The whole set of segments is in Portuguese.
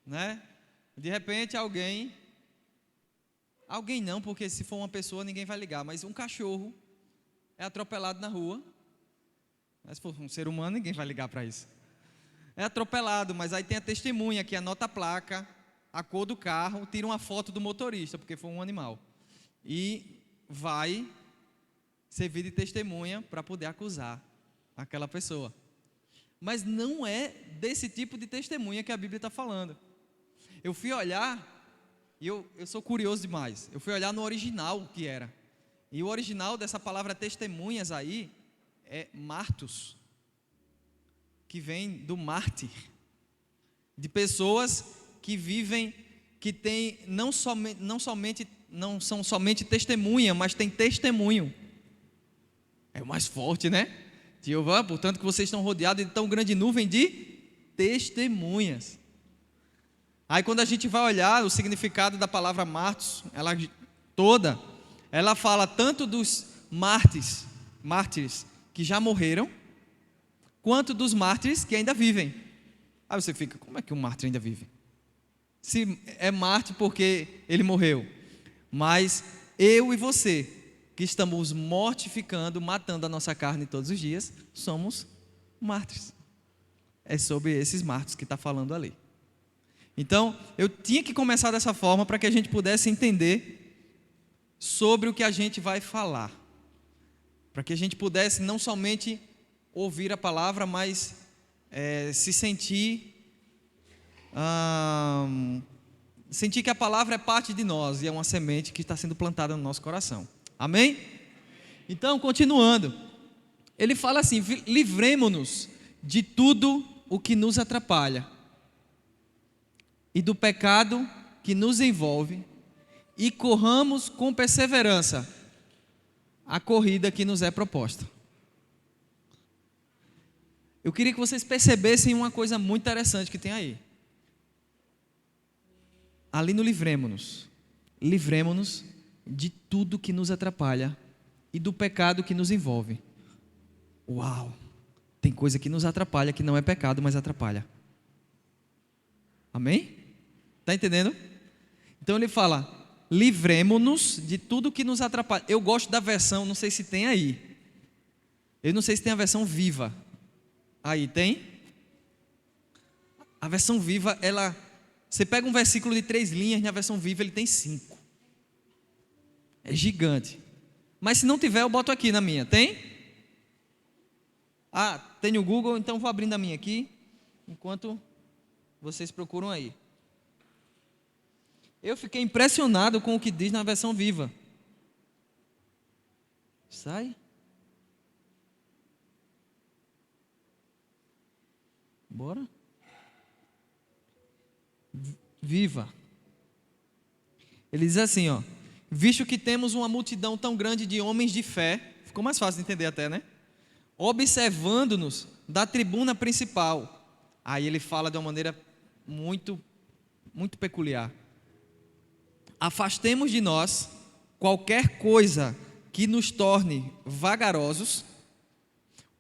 né? De repente alguém não, porque se for uma pessoa ninguém vai ligar, mas um cachorro é atropelado na rua. Mas se for um ser humano ninguém vai ligar para isso. É atropelado, mas aí tem a testemunha que anota a placa, a cor do carro, tira uma foto do motorista, porque foi um animal. E vai servir de testemunha para poder acusar aquela pessoa. Mas não é desse tipo de testemunha que a Bíblia está falando. Eu fui olhar, e eu sou curioso demais, eu fui olhar no original o que era. E o original dessa palavra testemunhas aí é martos, que vem do mártir, de pessoas que vivem, que tem não são somente testemunha, mas tem testemunho. É o mais forte, né? Jeová, portanto que vocês estão rodeados de tão grande nuvem de testemunhas. Aí quando a gente vai olhar o significado da palavra martos, ela fala tanto dos mártires que já morreram, quanto dos mártires que ainda vivem. Aí você fica, como é que um mártir ainda vive? Se é mártir porque ele morreu. Mas eu e você, que estamos mortificando, matando a nossa carne todos os dias, somos mártires. É sobre esses mártires que está falando ali. Então, eu tinha que começar dessa forma para que a gente pudesse entender sobre o que a gente vai falar. Para que a gente pudesse não somente ouvir a palavra, mas se sentir que a palavra é parte de nós e é uma semente que está sendo plantada no nosso coração. Amém? Então, continuando, ele fala assim: livremo-nos de tudo o que nos atrapalha e do pecado que nos envolve, e corramos com perseverança a corrida que nos é proposta. Eu queria que vocês percebessem uma coisa muito interessante que tem aí. Ali no livremo-nos de tudo que nos atrapalha e do pecado que nos envolve. Uau! Tem coisa que nos atrapalha, que não é pecado, mas atrapalha. Amém? Está entendendo? Então ele fala: livremo-nos de tudo que nos atrapalha. Eu gosto da versão, não sei se tem aí. Eu não sei se tem a versão viva. Aí tem? A versão viva, você pega um versículo de 3 linhas, na versão viva ele tem 5. É gigante. Mas se não tiver, eu boto aqui na minha. Tem? Tem o Google, então vou abrindo a minha aqui, enquanto vocês procuram aí. Eu fiquei impressionado com o que diz na versão viva. Sai. Bora. Viva. Ele diz assim, ó: visto que temos uma multidão tão grande de homens de fé, ficou mais fácil de entender até, né? Observando-nos da tribuna principal. Aí ele fala de uma maneira muito, muito peculiar. Afastemos de nós qualquer coisa que nos torne vagarosos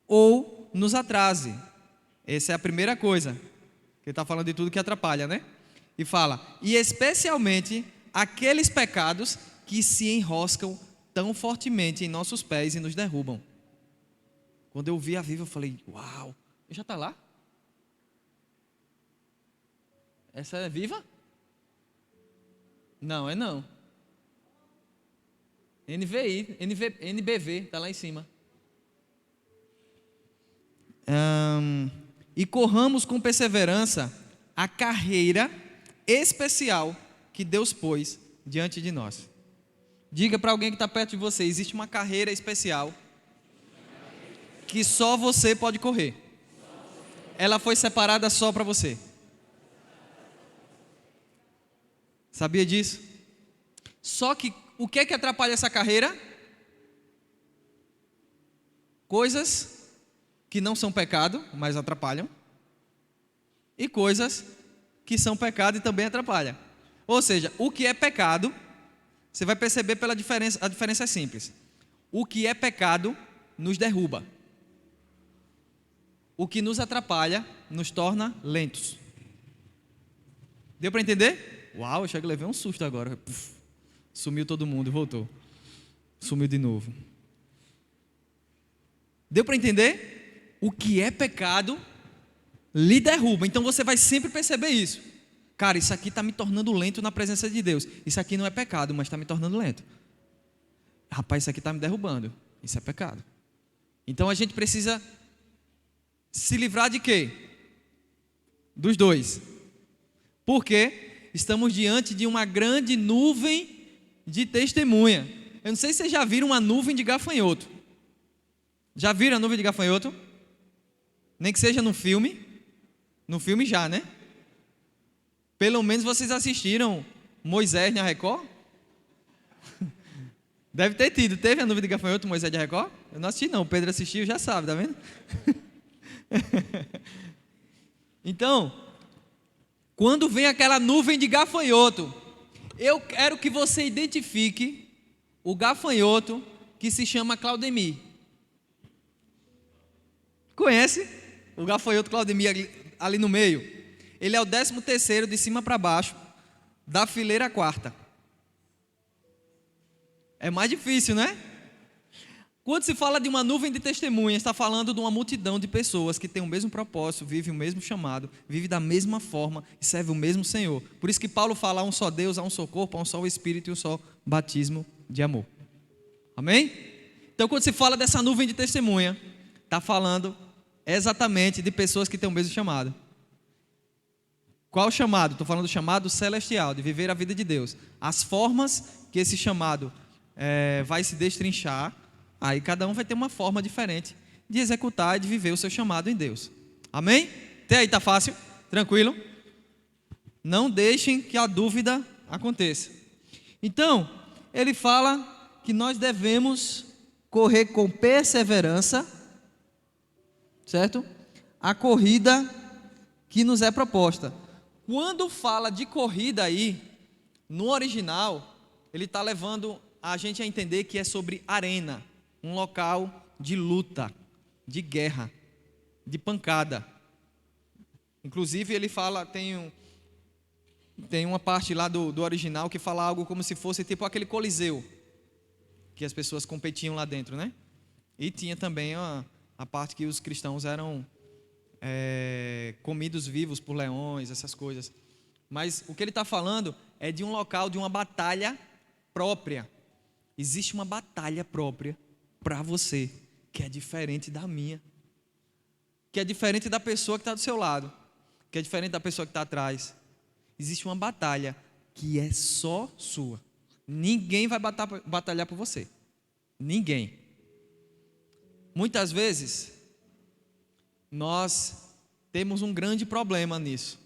ou nos atrase. Essa é a primeira coisa. Ele está falando de tudo que atrapalha, né? E fala: e especialmente aqueles pecados que se enroscam tão fortemente em nossos pés e nos derrubam. Quando eu vi a Viva, eu falei: uau, já está lá? Essa é viva? Não, é não. NBV, está lá em cima. E corramos com perseverança a carreira especial que Deus pôs diante de nós. Diga para alguém que está perto de você: existe uma carreira especial que só você pode correr. Ela foi separada só para você. Sabia disso? Só que o que é que atrapalha essa carreira? Coisas que não são pecado, mas atrapalham. E coisas que são pecado e também atrapalham. Ou seja, o que é pecado, você vai perceber pela diferença, a diferença é simples. O que é pecado nos derruba. O que nos atrapalha nos torna lentos. Deu para entender? Uau, eu chego levei um susto agora. Puf, sumiu todo mundo, voltou. Sumiu de novo. Deu para entender? O que é pecado lhe derruba. Então você vai sempre perceber isso. Cara, isso aqui está me tornando lento na presença de Deus. Isso aqui não é pecado, mas está me tornando lento. Rapaz, isso aqui está me derrubando. Isso é pecado. Então a gente precisa se livrar de quê? Dos dois. Porque estamos diante de uma grande nuvem de testemunha. Eu não sei se vocês já viram uma nuvem de gafanhoto. Já viram a nuvem de gafanhoto? Nem que seja no filme. No filme já, né? Pelo menos vocês assistiram Moisés na Record? Deve ter tido. Teve a nuvem de gafanhoto, Moisés de Record? Eu não assisti não, o Pedro assistiu, já sabe, tá vendo? Então, quando vem aquela nuvem de gafanhoto, eu quero que você identifique o gafanhoto que se chama Claudemir. Conhece? O gafanhoto Claudemir ali no meio. Ele é o 13º de cima para baixo, da fileira quarta. É mais difícil, né? Quando se fala de uma nuvem de testemunhas, está falando de uma multidão de pessoas que tem o mesmo propósito, vive o mesmo chamado, vive da mesma forma e serve o mesmo Senhor. Por isso que Paulo fala: há um só Deus, há um só corpo, há um só Espírito e um só batismo de amor. Amém? Então, quando se fala dessa nuvem de testemunha, está falando exatamente de pessoas que têm o mesmo chamado. Qual o chamado? Estou falando do chamado celestial, de viver a vida de Deus. As formas que esse chamado vai se destrinchar, aí cada um vai ter uma forma diferente de executar e de viver o seu chamado em Deus. Amém? Até aí está fácil? Tranquilo? Não deixem que a dúvida aconteça. Então, ele fala que nós devemos correr com perseverança, certo? A corrida que nos é proposta. Quando fala de corrida aí, no original, ele está levando a gente a entender que é sobre arena, um local de luta, de guerra, de pancada. Inclusive ele fala, tem uma parte lá do original que fala algo como se fosse tipo aquele coliseu, que as pessoas competiam lá dentro, né? E tinha também a parte que os cristãos eram comidos vivos por leões, essas coisas. Mas o que ele está falando é de um local, de uma batalha própria. Existe uma batalha própria para você, que é diferente da minha, que é diferente da pessoa que está do seu lado, que é diferente da pessoa que está atrás. Existe uma batalha que é só sua. Ninguém vai batalhar por você. Ninguém. Muitas vezes nós temos um grande problema nisso,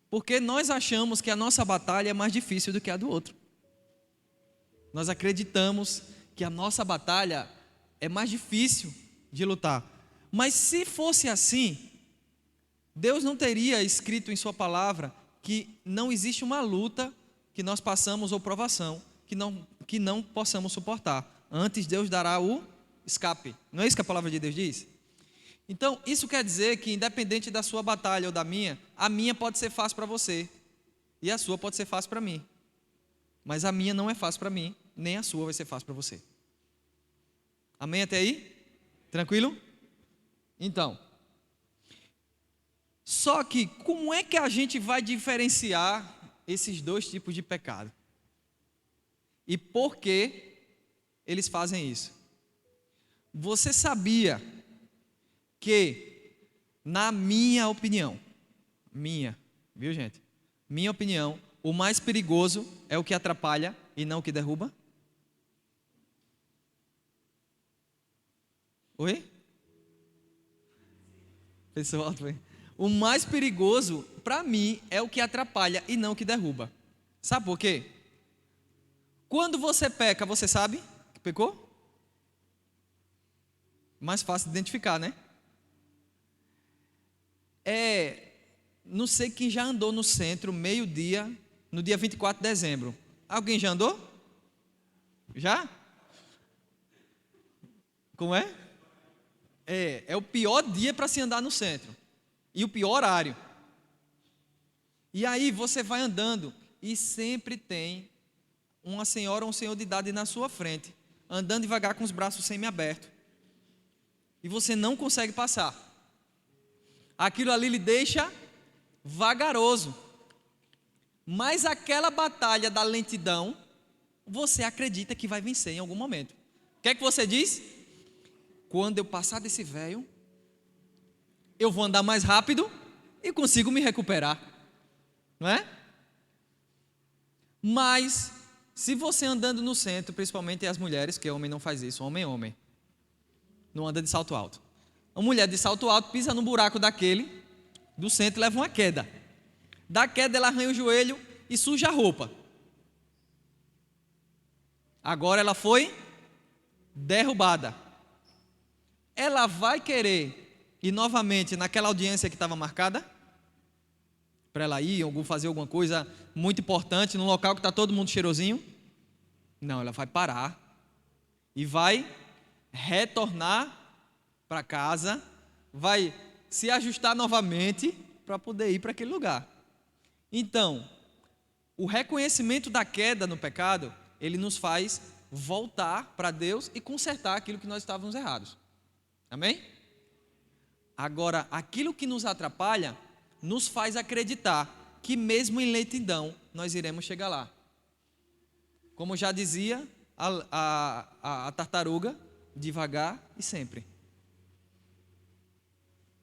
porque nós achamos que a nossa batalha é mais difícil do que a do outro. Nós acreditamos que a nossa batalha é mais difícil de lutar. Mas se fosse assim, Deus não teria escrito em sua palavra que não existe uma luta que nós passamos ou provação que não possamos suportar. Antes Deus dará o escape. Não é isso que a palavra de Deus diz? Então, isso quer dizer que independente da sua batalha ou da minha, a minha pode ser fácil para você e a sua pode ser fácil para mim. Mas a minha não é fácil para mim, nem a sua vai ser fácil para você. Amém até aí? Tranquilo? Então, só que como é que a gente vai diferenciar esses dois tipos de pecado? E por que eles fazem isso? Você sabia que, na minha opinião, viu gente? Minha opinião, o mais perigoso é o que atrapalha e não o que derruba? Oi? Pessoal, o mais perigoso, para mim, é o que atrapalha e não o que derruba. Sabe por quê? Quando você peca, você sabe que pecou? Mais fácil de identificar, né? Não sei quem já andou no centro, meio-dia, no dia 24 de dezembro. Alguém já andou? Já? Como é? É o pior dia para se andar no centro. E o pior horário. E aí você vai andando e sempre tem uma senhora ou um senhor de idade na sua frente, andando devagar com os braços semi-abertos. E você não consegue passar. Aquilo ali lhe deixa vagaroso. Mas aquela batalha da lentidão, você acredita que vai vencer em algum momento. O que é que você diz? Quando eu passar desse velho, eu vou andar mais rápido e consigo me recuperar. Não é? Mas, se você andando no centro, principalmente as mulheres, que homem não faz isso, homem é homem, não anda de salto alto. A mulher de salto alto pisa no buraco daquele, do centro, e leva uma queda. Da queda ela arranha o joelho e suja a roupa. Agora ela foi derrubada. Ela vai querer ir novamente naquela audiência que estava marcada? Para ela ir, fazer alguma coisa muito importante, num local que está todo mundo cheirosinho? Não, ela vai parar e vai retornar para casa, vai se ajustar novamente para poder ir para aquele lugar. Então, o reconhecimento da queda no pecado, ele nos faz voltar para Deus e consertar aquilo que nós estávamos errados. Amém? Agora, aquilo que nos atrapalha, nos faz acreditar que mesmo em lentidão, nós iremos chegar lá. Como já dizia a tartaruga, devagar e sempre.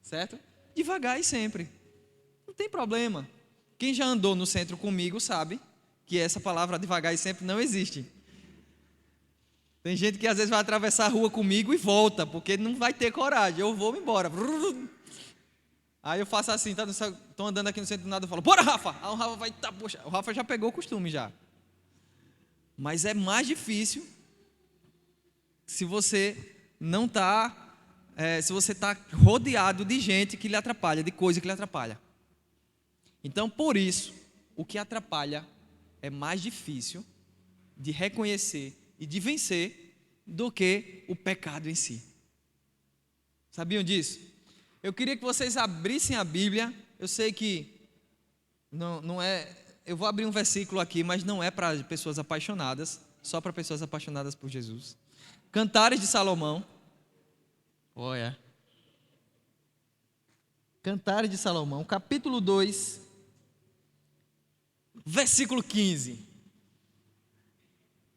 Certo? Devagar e sempre. Não tem problema. Quem já andou no centro comigo sabe que essa palavra devagar e sempre não existe. Tem gente que às vezes vai atravessar a rua comigo e volta, porque não vai ter coragem. Eu vou embora. Aí eu faço assim, estou andando aqui no centro do nada, eu falo, bora Rafa! Aí o Rafa vai, poxa, o Rafa já pegou o costume já. Mas é mais difícil se você não está, se você está rodeado de gente que lhe atrapalha, de coisa que lhe atrapalha. Então, por isso, o que atrapalha é mais difícil de reconhecer e de vencer do que o pecado em si. Sabiam disso? Eu queria que vocês abrissem a Bíblia. Eu sei que não é... Eu vou abrir um versículo aqui, mas não é para pessoas apaixonadas, só para pessoas apaixonadas por Jesus. Cantares de Salomão. Olha. Cantares de Salomão, capítulo 2, versículo 15.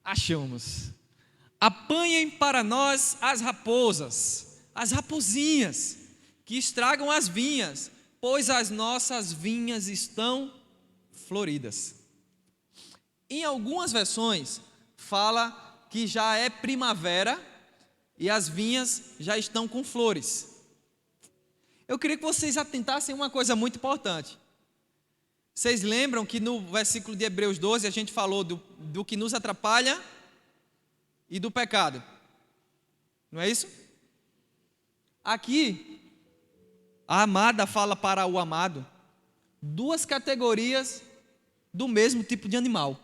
Achamos. Apanhem para nós as raposas, as raposinhas, que estragam as vinhas, pois as nossas vinhas estão floridas. Em algumas versões, fala que já é primavera e as vinhas já estão com flores. Eu queria que vocês atentassem a uma coisa muito importante. Vocês lembram que no versículo de Hebreus 12 a gente falou do que nos atrapalha e do pecado? Não é isso? Aqui, a amada fala para o amado duas categorias do mesmo tipo de animal.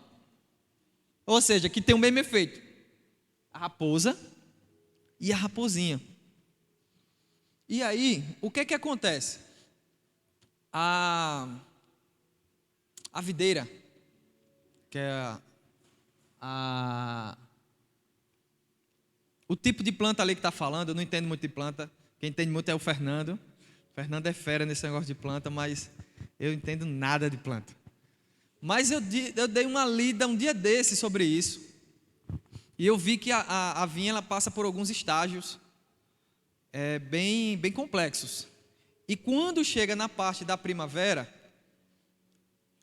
Ou seja, que tem o mesmo efeito. A raposa e a raposinha. E aí, o que acontece? A videira, que é o tipo de planta ali que está falando, eu não entendo muito de planta. Quem entende muito é o Fernando. O Fernando é fera nesse negócio de planta, mas eu entendo nada de planta. Mas eu dei uma lida um dia desse sobre isso. E eu vi que a vinha ela passa por alguns estágios bem complexos. E quando chega na parte da primavera,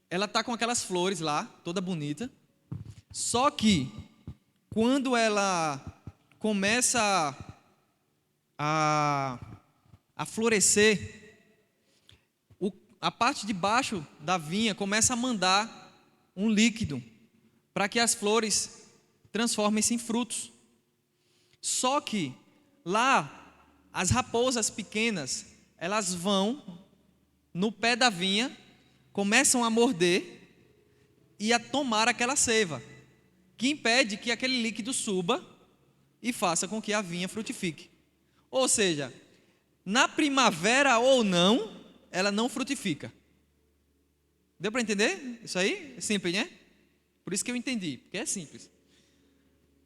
ela está com aquelas flores lá, toda bonita. Só que, quando ela começa a florescer, a parte de baixo da vinha começa a mandar um líquido para que as flores transformem-se em frutos. Só que lá, as raposas pequenas, elas vão no pé da vinha, começam a morder e a tomar aquela seiva, que impede que aquele líquido suba e faça com que a vinha frutifique. Ou seja, na primavera ou não, ela não frutifica. Deu para entender? Isso aí é simples, né? Por isso que eu entendi, porque é simples.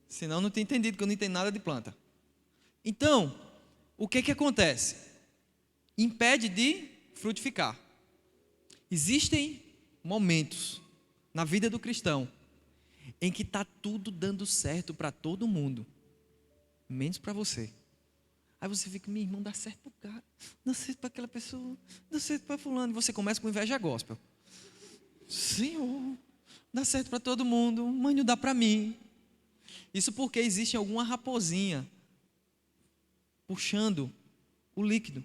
Senão não tinha entendido, que eu não entendo nada de planta. Então, o que acontece? Impede de frutificar. Existem momentos na vida do cristão em que está tudo dando certo para todo mundo, menos para você. Aí você fica, meu irmão, dá certo para o cara, dá certo para aquela pessoa, dá certo para fulano. E você começa com inveja gospel. Senhor, dá certo para todo mundo, mas não dá para mim. Isso porque existe alguma raposinha puxando o líquido.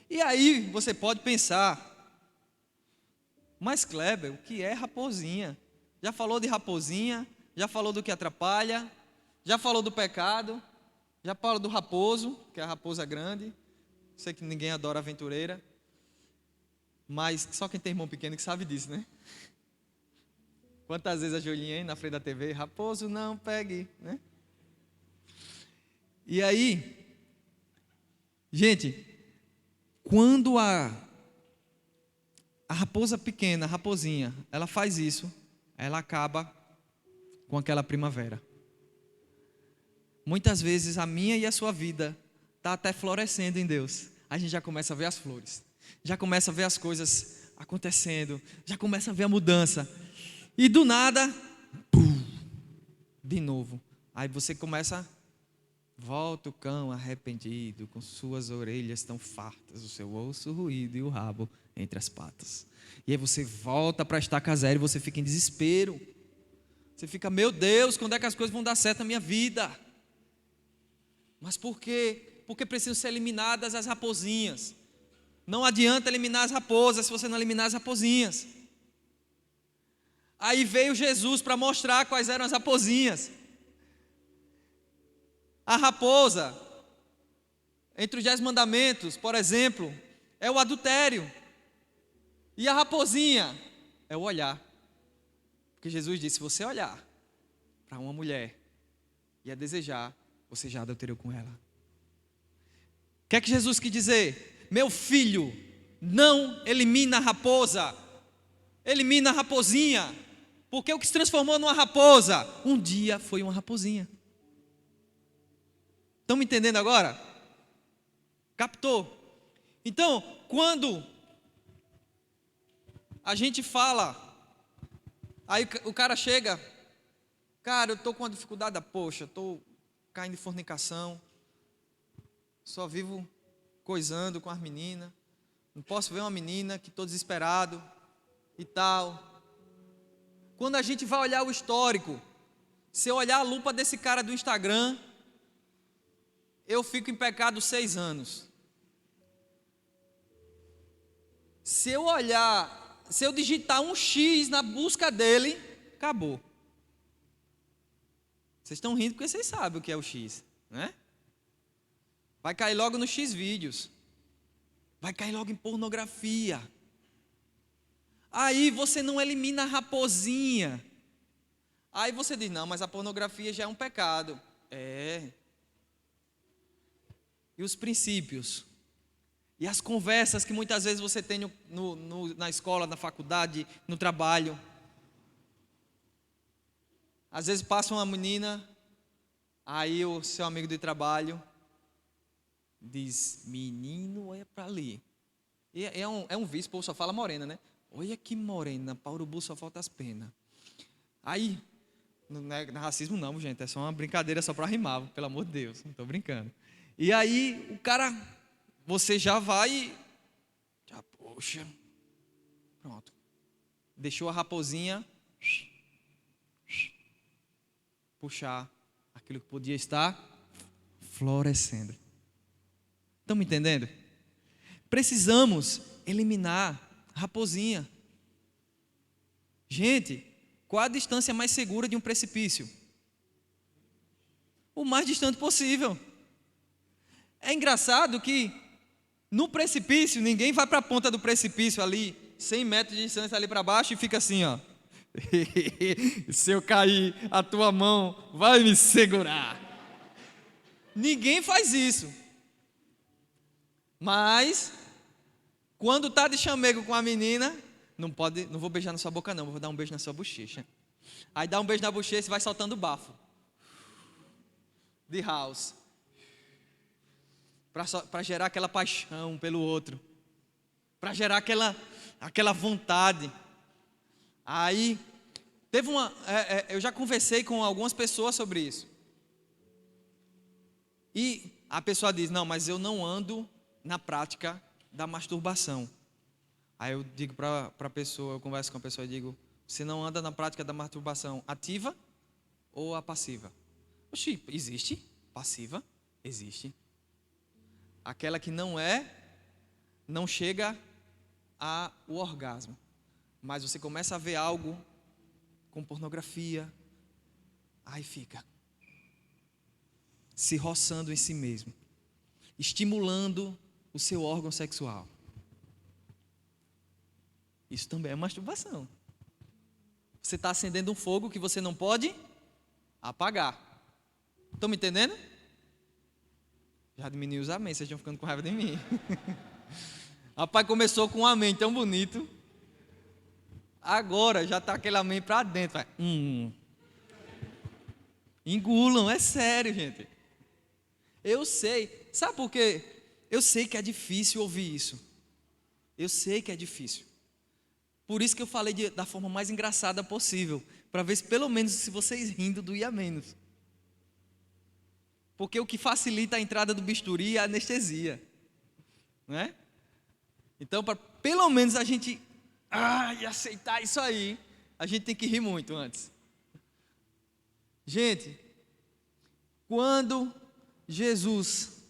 E aí você pode pensar, mas Kleber, o que é raposinha? Já falou de raposinha, já falou do que atrapalha, já falou do pecado, já falou do raposo, que é a raposa grande. Sei que ninguém adora aventureira, mas só quem tem irmão pequeno que sabe disso, né? Quantas vezes a Julinha na frente da TV, raposo não pegue, né? E aí, gente, quando a raposa pequena, a raposinha, ela faz isso, ela acaba com aquela primavera. Muitas vezes a minha e a sua vida está até florescendo em Deus. A gente já começa a ver as flores, já começa a ver as coisas acontecendo, já começa a ver a mudança. E do nada, pum, de novo. Aí você começa, volta o cão arrependido, com suas orelhas tão fartas, o seu osso ruído e o rabo entre as patas. E aí você volta para a estaca zero e você fica em desespero. Você fica, meu Deus, quando é que as coisas vão dar certo na minha vida? Mas por quê? Porque precisam ser eliminadas as raposinhas. Não adianta eliminar as raposas se você não eliminar as raposinhas. Aí veio Jesus para mostrar quais eram as raposinhas. A raposa, entre os 10 mandamentos, por exemplo, é o adultério. E a raposinha é o olhar. Porque Jesus disse, se você olhar para uma mulher e a desejar, você já adulterou com ela. O que é que Jesus quis dizer? Meu filho, não elimina a raposa, elimina a raposinha. Porque o que se transformou numa raposa, um dia foi uma raposinha. Estão me entendendo agora? Captou? Então, quando a gente fala, aí o cara chega, cara, eu estou com uma dificuldade, poxa, estou caindo em fornicação, só vivo coisando com as meninas, não posso ver uma menina que estou desesperado e tal. Quando a gente vai olhar o histórico, se eu olhar a lupa desse cara do Instagram, eu fico em pecado 6 anos. Se eu digitar um X na busca dele, acabou. Vocês estão rindo porque vocês sabem o que é o X, né? Vai cair logo no X vídeos. Vai cair logo em pornografia. Aí você não elimina a raposinha. Aí você diz, não, mas a pornografia já é um pecado. É. E os princípios? E as conversas que muitas vezes você tem na escola, na faculdade, no trabalho. Às vezes passa uma menina, aí o seu amigo de trabalho diz, menino, é para ali. E é um vício, o povo só fala morena, né? Olha que morena, para urubu só falta as penas. Aí, não é racismo não, gente, é só uma brincadeira só para rimar, pelo amor de Deus, não estou brincando. E aí, o cara, você já vai, já, poxa, pronto. Deixou a raposinha puxar aquilo que podia estar florescendo. Estão me entendendo? Precisamos eliminar a raposinha. Gente, qual a distância mais segura de um precipício? O mais distante possível. É engraçado que no precipício, ninguém vai para a ponta do precipício ali, 100 metros de distância ali para baixo e fica assim, ó. Se eu cair, a tua mão vai me segurar. Ninguém faz isso. Mas, quando está de chamego com a menina, Não pode, não vou beijar na sua boca não, vou dar um beijo na sua bochecha. Aí dá um beijo na bochecha e vai soltando bafo. De house. Para gerar aquela paixão pelo outro. Para gerar aquela vontade. Aí, teve eu já conversei com algumas pessoas sobre isso. E a pessoa diz, não, mas eu não ando na prática da masturbação. Aí eu digo para a pessoa, eu converso com a pessoa e digo, você não anda na prática da masturbação ativa ou a passiva? Oxi, existe? Passiva? Existe. Aquela que não chega ao orgasmo. Mas você começa a ver algo com pornografia, aí fica se roçando em si mesmo, estimulando o seu órgão sexual. Isso também é masturbação. Você está acendendo um fogo que você não pode apagar. Estão me entendendo? Já diminuiu os amém, vocês estão ficando com raiva de mim. Rapaz, começou com um amém tão bonito. Agora já está aquele amém para dentro. Engulam, é sério, gente. Eu sei. Sabe por quê? Eu sei que é difícil ouvir isso. Eu sei que é difícil. Por isso que eu falei da forma mais engraçada possível. Para ver se pelo menos se vocês rindo doía menos. Porque o que facilita a entrada do bisturi é a anestesia. Não é? Então, para pelo menos a gente aceitar isso aí, a gente tem que rir muito antes. Gente, quando Jesus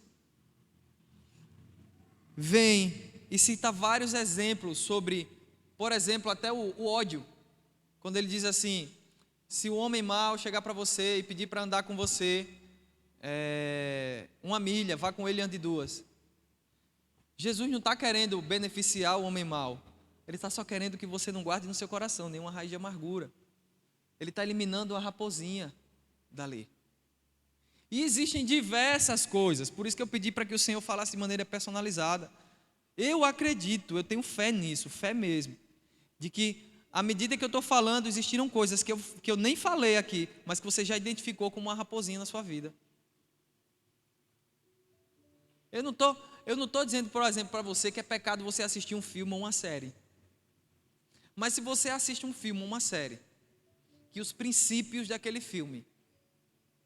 vem e cita vários exemplos sobre, por exemplo, até o ódio. Quando ele diz assim, se o homem mau chegar para você e pedir para andar com você 1 milha, vá com ele e ande 2. Jesus não está querendo beneficiar o homem mau. Ele está só querendo que você não guarde no seu coração nenhuma raiz de amargura. Ele está eliminando a raposinha dali. E existem diversas coisas, por isso que eu pedi para que o Senhor falasse de maneira personalizada. Eu acredito, eu tenho fé nisso, fé mesmo, de que à medida que eu estou falando, existiram coisas que eu nem falei aqui, mas que você já identificou como uma raposinha na sua vida. Eu não estou dizendo, por exemplo, para você que é pecado você assistir um filme ou uma série. Mas se você assiste um filme ou uma série, que os princípios daquele filme,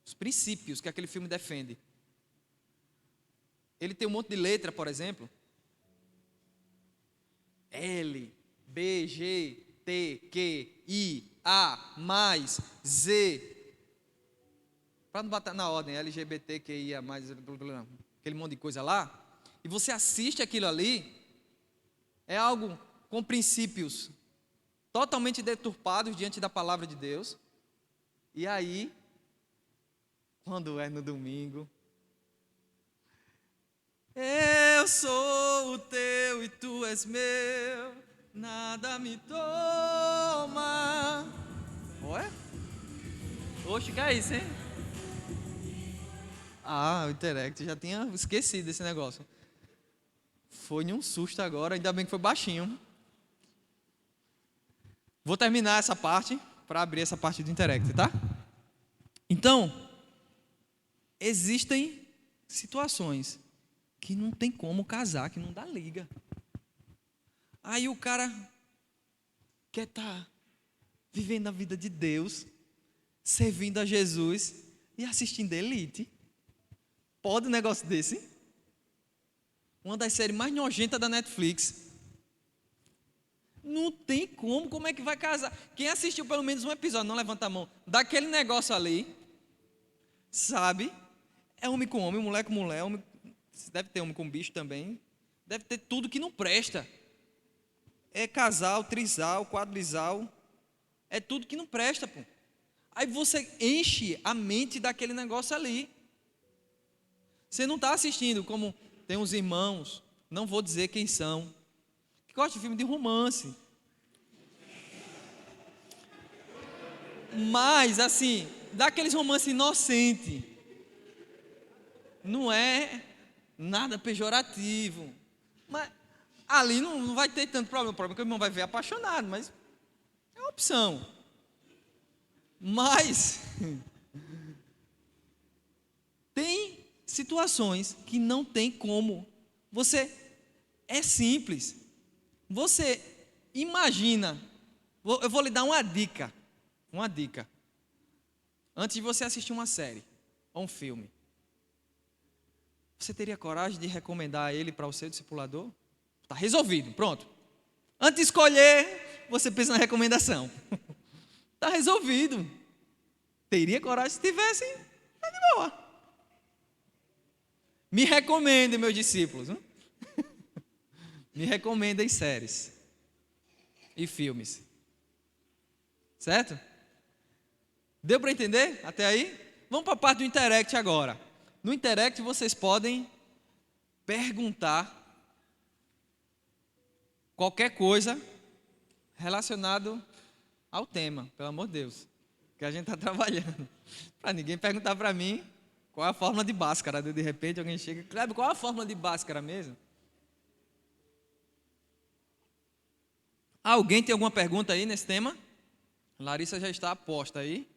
os princípios que aquele filme defende, ele tem um monte de letra, por exemplo, L, B, G, T, Q, I, A, mais, Z, para não bater na ordem, LGBTQIA, mais, aquele monte de coisa lá, e você assiste aquilo ali, é algo com princípios totalmente deturpados diante da palavra de Deus, e aí, quando é no domingo, eu sou o teu e tu és meu, nada me toma. Ué? Oxe, que é isso, hein? O Interact, já tinha esquecido desse negócio. Foi um susto agora, ainda bem que foi baixinho. Vou terminar essa parte para abrir essa parte do Interact, tá? Então, existem situações que não tem como casar, que não dá liga. Aí o cara quer estar vivendo a vida de Deus, servindo a Jesus e assistindo Elite. Pode um negócio desse? Uma das séries mais nojentas da Netflix. Não tem como é que vai casar? Quem assistiu pelo menos um episódio, não levanta a mão, daquele negócio ali, sabe? É homem com homem, mulher com mulher, deve ter homem com bicho também, deve ter tudo que não presta. É casal, trisal, quadrisal, é tudo que não presta, pô. Aí você enche a mente daquele negócio ali. Você não está assistindo como tem uns irmãos, não vou dizer quem são, que gostam de filme de romance. Mas, assim, daqueles romances inocentes. Não é nada pejorativo. Mas Ali não vai ter tanto problema. O problema é que o irmão vai ver apaixonado, mas é uma opção. Mas tem situações que não tem como. É simples. Você imagina, eu vou lhe dar uma dica. Uma dica. Antes de você assistir uma série ou um filme, você teria coragem de recomendar ele para o seu discipulador? Está resolvido, pronto. Antes de escolher, você pensa na recomendação. Está resolvido. Teria coragem se tivesse, está de boa. Me recomendem, meus discípulos. Me recomendem séries e filmes. Certo? Deu para entender até aí? Vamos para a parte do Interact agora. No Interact vocês podem perguntar qualquer coisa relacionado ao tema, pelo amor de Deus, que a gente está trabalhando. Para ninguém perguntar para mim qual é a fórmula de Bhaskara. De repente alguém chega, Kleber, qual é a fórmula de Bhaskara mesmo? Alguém tem alguma pergunta aí nesse tema? Larissa já está aposta aí.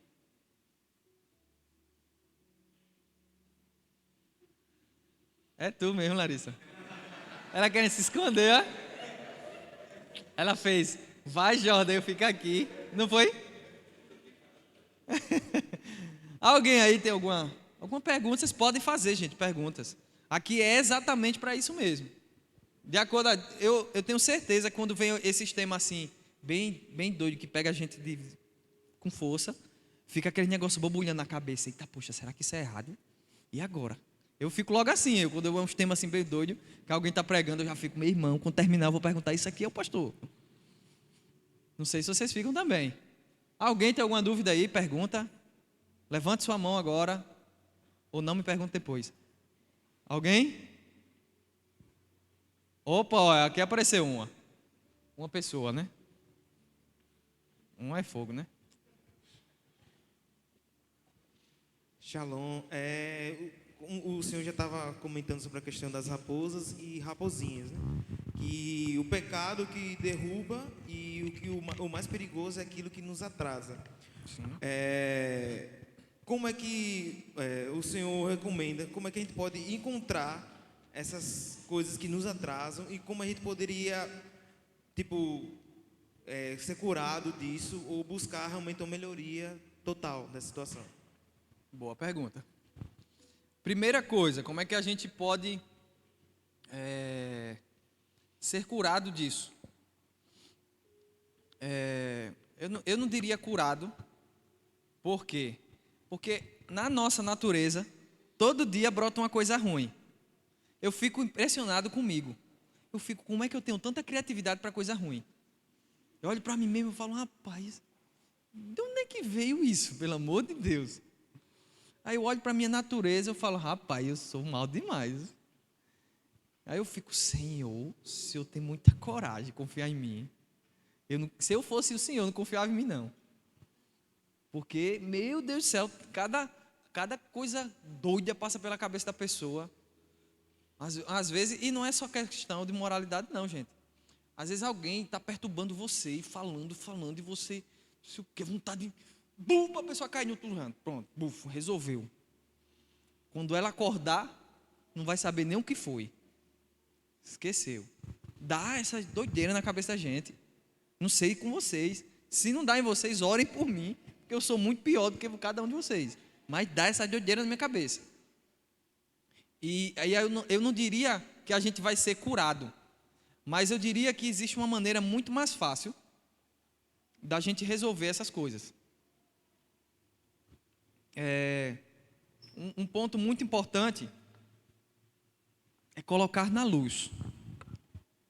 É tu mesmo, Larissa. Ela quer se esconder, ó. Ela fez, vai Jordan, eu fico aqui. Não foi? Alguém aí tem alguma pergunta? Vocês podem fazer, gente, perguntas. Aqui é exatamente para isso mesmo. De acordo, eu tenho certeza que quando vem esses temas assim, bem doido, que pega a gente com força, fica aquele negócio borbulhando na cabeça. Eita, poxa, será que isso é errado? E agora? Eu fico logo assim, quando eu vejo uns temas assim bem doido, que alguém está pregando, eu já fico, meu irmão, quando terminar eu vou perguntar, isso aqui é o pastor? Não sei se vocês ficam também. Alguém tem alguma dúvida aí? Pergunta. Levante sua mão agora, ou não me pergunte depois. Alguém? Opa, ó, aqui apareceu uma. Uma pessoa, né? Um é fogo, né? Shalom. O senhor já estava comentando sobre a questão das raposas e raposinhas, né? Que o pecado que derruba e o mais perigoso é aquilo que nos atrasa. Sim. Como é que o senhor recomenda, como é que a gente pode encontrar essas coisas que nos atrasam e como a gente poderia, ser curado disso ou buscar realmente uma melhoria total dessa situação? Boa pergunta. Primeira coisa, como é que a gente pode ser curado disso? Eu não diria curado. Por quê? Porque na nossa natureza, todo dia brota uma coisa ruim. Eu fico impressionado comigo. Como é que eu tenho tanta criatividade para coisa ruim? Eu olho para mim mesmo e falo, rapaz, de onde é que veio isso, pelo amor de Deus? Aí eu olho para a minha natureza e falo, rapaz, eu sou mal demais. Aí eu fico, Senhor, o Senhor tem muita coragem de confiar em mim. Se eu fosse o Senhor, eu não confiava em mim, não. Porque, meu Deus do céu, cada coisa doida passa pela cabeça da pessoa. Às vezes, e não é só questão de moralidade, não, gente. Às vezes alguém está perturbando você e falando, e você, se o que, vontade de... Bum, a pessoa cai no outro lado. Pronto, bufo, resolveu. Quando ela acordar, não vai saber nem o que foi. Esqueceu. Dá essa doideira na cabeça da gente. Não sei com vocês. Se não dá em vocês, orem por mim, porque eu sou muito pior do que cada um de vocês. Mas dá essa doideira na minha cabeça. E aí eu não diria que a gente vai ser curado, mas eu diria que existe uma maneira muito mais fácil da gente resolver essas coisas. Um ponto muito importante é colocar na luz,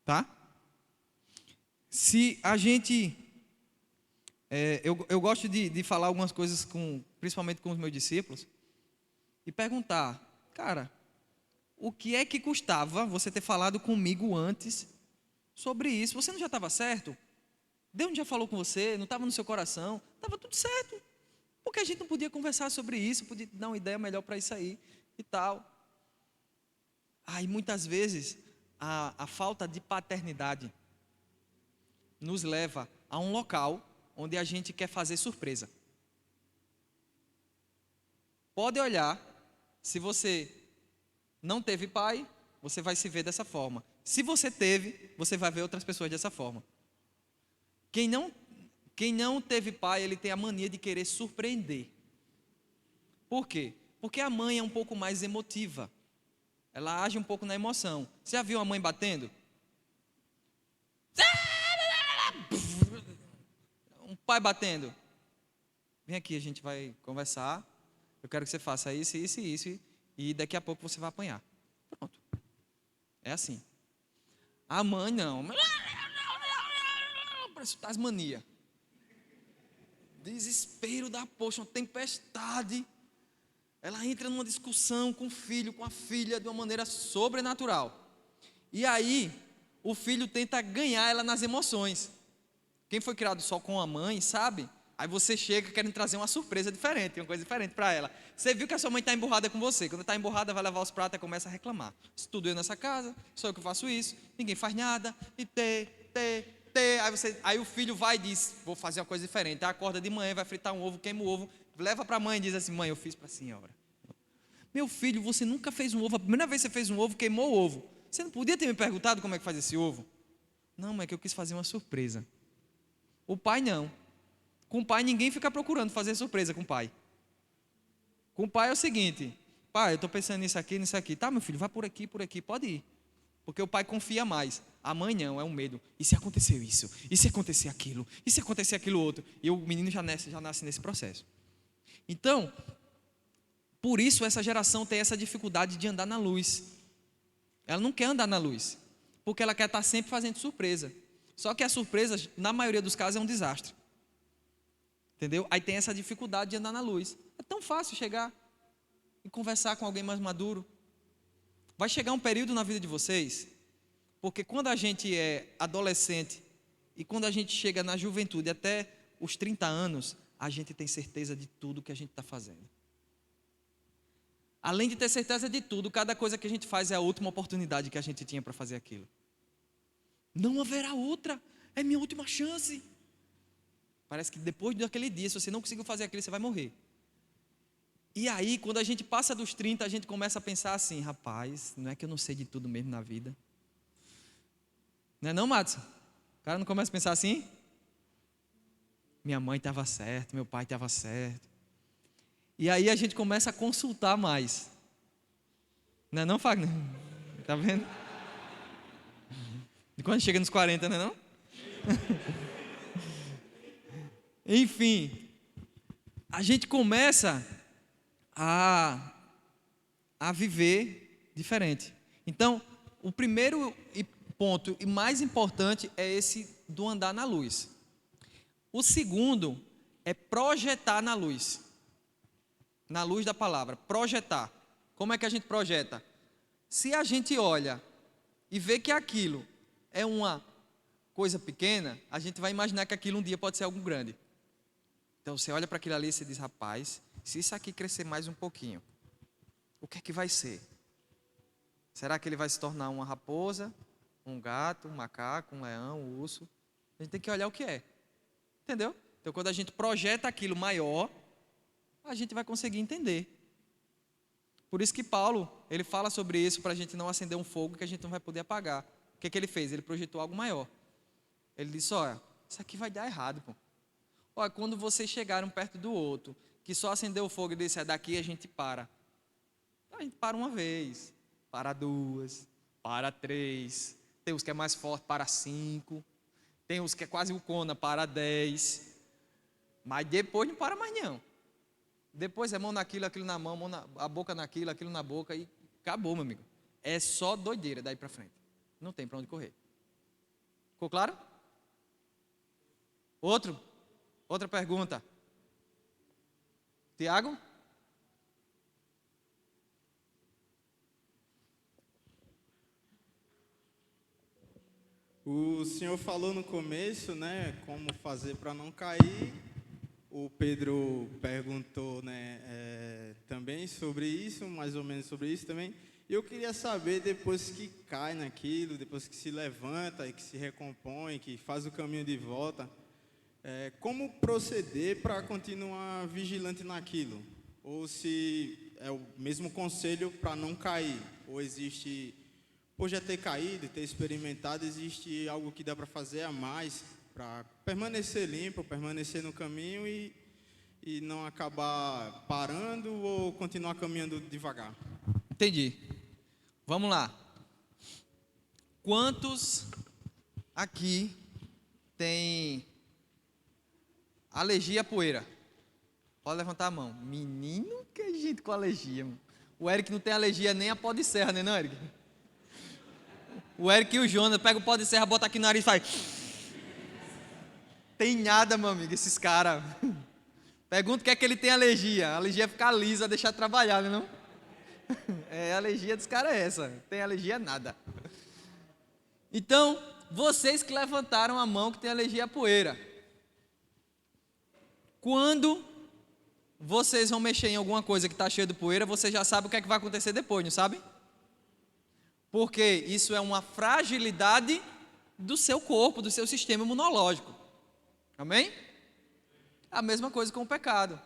tá? Se a gente... eu gosto de falar algumas coisas, principalmente com os meus discípulos, e perguntar, cara, o que é que custava você ter falado comigo antes sobre isso? Você não já estava certo? Deus não já falou com você? Não estava no seu coração? Estava tudo certo. Porque a gente não podia conversar sobre isso, podia dar uma ideia melhor para isso aí e tal. Aí muitas vezes a falta de paternidade nos leva a um local onde a gente quer fazer surpresa. Pode olhar, se você não teve pai, você vai se ver dessa forma. Se você teve, você vai ver outras pessoas dessa forma. Quem não teve pai, ele tem a mania de querer surpreender. Por quê? Porque a mãe é um pouco mais emotiva. Ela age um pouco na emoção. Você já viu a mãe batendo? Um pai batendo. Vem aqui, a gente vai conversar. Eu quero que você faça isso, isso e isso. E daqui a pouco você vai apanhar. Pronto. É assim. A mãe não. Parece Tasmania. Desespero da poxa, uma tempestade. Ela entra numa discussão com o filho, com a filha, de uma maneira sobrenatural. E aí, o filho tenta ganhar ela nas emoções. Quem foi criado só com a mãe, sabe? Aí você chega querendo trazer uma surpresa diferente, uma coisa diferente para ela. Você viu que a sua mãe está emburrada com você. Quando está emburrada, vai levar os pratos e começa a reclamar. Isso tudo eu nessa casa, sou eu que faço isso, ninguém faz nada, e Aí o filho vai e diz, vou fazer uma coisa diferente. Aí acorda de manhã, vai fritar um ovo, queima o ovo, leva para a mãe e diz assim, mãe, eu fiz para a senhora. Meu filho, você nunca fez um ovo, a primeira vez que você fez um ovo, queimou o ovo. Você não podia ter me perguntado como é que faz esse ovo? Não, mas é que eu quis fazer uma surpresa. O pai não. Com o pai ninguém fica procurando fazer surpresa com o pai. Com o pai é o seguinte, pai, eu estou pensando nisso aqui. Tá, meu filho, vai por aqui, pode ir. Porque o pai confia mais. A mãe não, é um medo. E se aconteceu isso? E se acontecer aquilo? E se acontecer aquilo outro? E o menino já nasce nesse processo. Então, por isso essa geração tem essa dificuldade de andar na luz. Ela não quer andar na luz, porque ela quer estar sempre fazendo surpresa. Só que a surpresa, na maioria dos casos, é um desastre. Entendeu? Aí tem essa dificuldade de andar na luz. É tão fácil chegar e conversar com alguém mais maduro. Vai chegar um período na vida de vocês, porque quando a gente é adolescente e quando a gente chega na juventude até os 30 anos, a gente tem certeza de tudo que a gente está fazendo. Além de ter certeza de tudo, cada coisa que a gente faz é a última oportunidade que a gente tinha para fazer aquilo. Não haverá outra, é minha última chance. Parece que depois daquele dia, se você não conseguiu fazer aquilo, você vai morrer. E aí, quando a gente passa dos 30, a gente começa a pensar assim, rapaz, não é que eu não sei de tudo mesmo na vida? Não é não, Madison? O cara não começa a pensar assim? Minha mãe estava certa, meu pai estava certo. E aí a gente começa a consultar mais. Não é não, Fagner? Tá vendo? E quando chega nos 40, não é não? Enfim, a gente começa a viver diferente. Então, o primeiro ponto e mais importante é esse do andar na luz. O segundo é projetar na luz da palavra, projetar. Como é que a gente projeta? Se a gente olha e vê que aquilo é uma coisa pequena, a gente vai imaginar que aquilo um dia pode ser algo grande. Então você olha para aquilo ali e você diz, rapaz, se isso aqui crescer mais um pouquinho, o que é que vai ser? Será que ele vai se tornar uma raposa, um gato, um macaco, um leão, um urso? A gente tem que olhar o que é. Entendeu? Então quando a gente projeta aquilo maior, a gente vai conseguir entender. Por isso que Paulo, ele fala sobre isso para a gente não acender um fogo que a gente não vai poder apagar. O que é que ele fez? Ele projetou algo maior. Ele disse, olha, isso aqui vai dar errado, pô. Olha, quando vocês chegaram perto do outro, que só acendeu o fogo e disse, daqui a gente para. Então, a gente para uma vez, para duas, para três. Tem os que é mais forte, para 5. Tem os que é quase o Cona, para 10. Mas depois não para mais não. Depois é mão naquilo, aquilo na mão, a boca naquilo, aquilo na boca e acabou, meu amigo. É só doideira daí para frente. Não tem para onde correr. Ficou claro? Outra pergunta. Tiago? O senhor falou no começo, né, como fazer para não cair. O Pedro perguntou, né, também sobre isso, mais ou menos sobre isso também. E eu queria saber, depois que cai naquilo, depois que se levanta e que se recompõe, que faz o caminho de volta, como proceder para continuar vigilante naquilo? Ou se é o mesmo conselho para não cair? Ou existe, por já ter caído, ter experimentado, existe algo que dá para fazer a mais para permanecer limpo, permanecer no caminho e não acabar parando ou continuar caminhando devagar? Entendi. Vamos lá. Quantos aqui tem alergia à poeira? Pode levantar a mão. Menino, que gente com alergia. Mano. O Eric não tem alergia nem a pó de serra, né, não, Eric? O Eric e o Jonas pega o pó de serra, bota aqui no nariz e faz. Tem nada, meu amigo, esses caras. Pergunta o que é que ele tem alergia. A alergia é ficar lisa, deixar de trabalhar, né, não? A alergia dos caras é essa. Tem alergia a nada. Então, vocês que levantaram a mão que tem alergia à poeira. Quando vocês vão mexer em alguma coisa que está cheia de poeira, você já sabe o que é que vai acontecer depois, não sabe? Porque isso é uma fragilidade do seu corpo, do seu sistema imunológico. Amém? A mesma coisa com o pecado.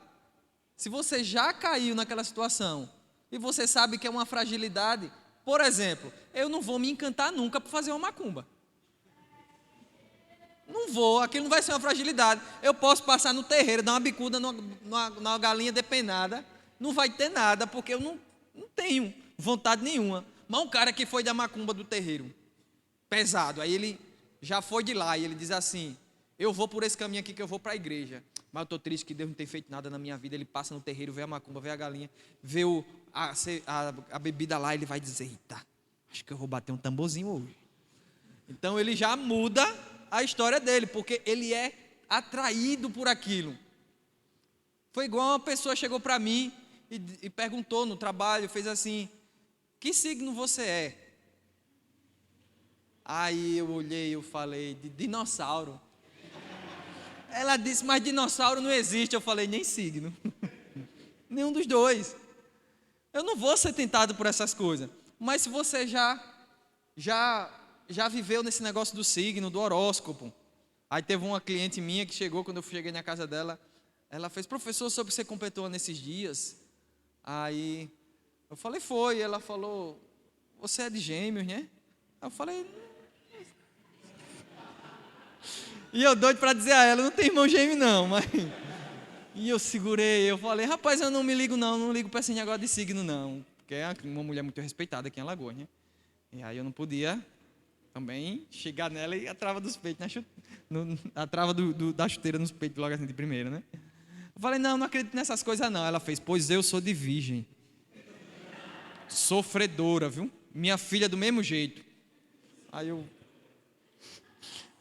Se você já caiu naquela situação e você sabe que é uma fragilidade, por exemplo, eu não vou me encantar nunca por fazer uma macumba. Não vou, aquilo não vai ser uma fragilidade. Eu posso passar no terreiro, dar uma bicuda numa galinha depenada, não vai ter nada, porque eu não tenho vontade nenhuma. Mas um cara que foi da macumba do terreiro, pesado, aí ele já foi de lá e ele diz assim: eu vou por esse caminho aqui que eu vou para a igreja, mas eu estou triste que Deus não tem feito nada na minha vida. Ele passa no terreiro, vê a macumba, vê a galinha, vê a bebida lá, ele vai dizer: eita, acho que eu vou bater um tamborzinho hoje. Então ele já muda a história dele, porque ele é atraído por aquilo. Foi igual uma pessoa chegou para mim e perguntou no trabalho, fez assim: que signo você é? Aí eu olhei e eu falei: de dinossauro. Ela disse: mas dinossauro não existe. Eu falei: nem signo. Nenhum dos dois. Eu não vou ser tentado por essas coisas. Mas se você já viveu nesse negócio do signo, do horóscopo. Aí teve uma cliente minha que chegou, quando eu cheguei na casa dela, ela fez: professor, sobre o que você completou nesses dias? Aí eu falei: foi. Ela falou: você é de Gêmeos, né? Aí eu falei: e eu doido para dizer a ela: não tem irmão gêmeo não, mas... E eu segurei, eu falei: rapaz, eu não me ligo não ligo para esse negócio de signo não, porque é uma mulher muito respeitada aqui em Alagoas, né? E aí eu não podia também chegar nela e a trava dos peitos, a trava da chuteira nos peitos logo assim de primeira, né? Eu falei: não acredito nessas coisas não. Ela fez: pois eu sou de virgem. Sofredora, viu? Minha filha do mesmo jeito. Aí eu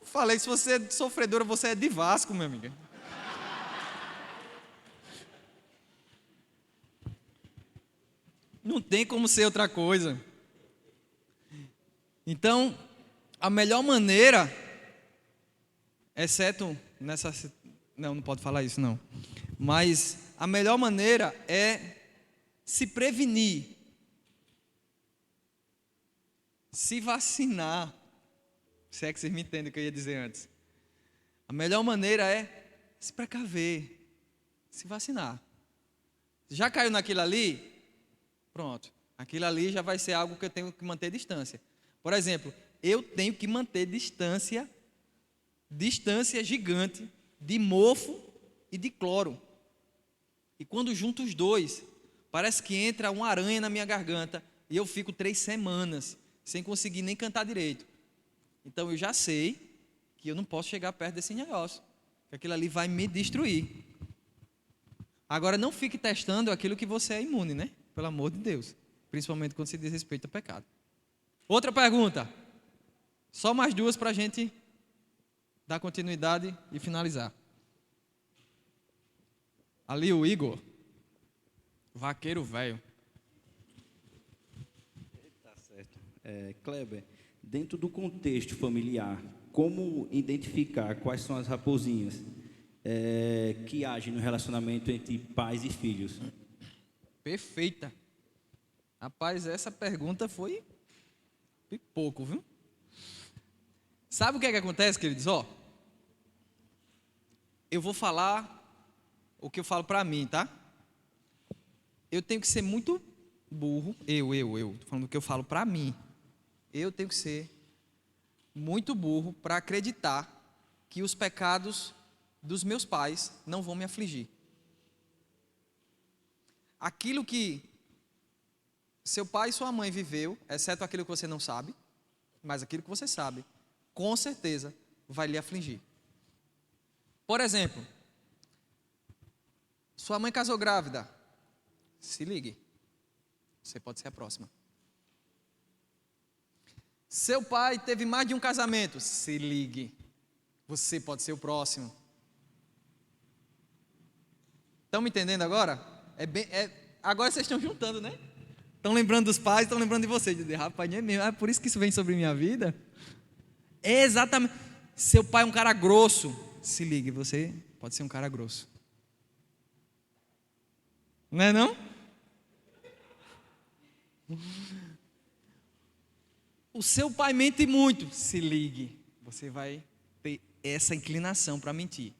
falei: se você é sofredora, você é de Vasco, minha amiga. Não tem como ser outra coisa. Então, a melhor maneira, exceto nessa... Não pode falar isso não. Mas a melhor maneira é se prevenir. Se vacinar. Se é que vocês me entendem o que eu ia dizer antes. A melhor maneira é se precaver, se vacinar. Já caiu naquilo ali? Pronto. Aquilo ali já vai ser algo que eu tenho que manter distância. Por exemplo, eu tenho que manter distância gigante de mofo e de cloro. E quando junto os dois, parece que entra uma aranha na minha garganta e eu fico 3 semanas sem conseguir nem cantar direito. Então eu já sei que eu não posso chegar perto desse negócio, que aquilo ali vai me destruir. Agora não fique testando aquilo que você é imune, né? Pelo amor de Deus. Principalmente quando se diz respeito ao pecado. Outra pergunta. Só mais 2 para a gente dar continuidade e finalizar. Ali o Igor. Vaqueiro velho. Tá certo. Kleber, dentro do contexto familiar, como identificar quais são as raposinhas que agem no relacionamento entre pais e filhos? Perfeita. Rapaz, essa pergunta foi pouco, viu? Sabe o que é que acontece, queridos? Ó, eu vou falar o que eu falo pra mim, tá? Eu tenho que ser muito burro. Tô falando o que eu falo pra mim. Eu tenho que ser muito burro para acreditar que os pecados dos meus pais não vão me afligir. Aquilo que seu pai e sua mãe viveu, exceto aquilo que você não sabe, mas aquilo que você sabe, com certeza vai lhe afligir. Por exemplo, sua mãe casou grávida. Se ligue, você pode ser a próxima. Seu pai teve mais de um casamento. Se ligue, você pode ser o próximo. Estão me entendendo agora? Agora vocês estão juntando, né? Estão lembrando dos pais, estão lembrando de vocês. Rapaz, não é mesmo? É por isso que isso vem sobre minha vida? É exatamente. Seu pai é um cara grosso. Se ligue, você pode ser um cara grosso. Não é não? O seu pai mente muito. Se ligue, você vai ter essa inclinação para mentir.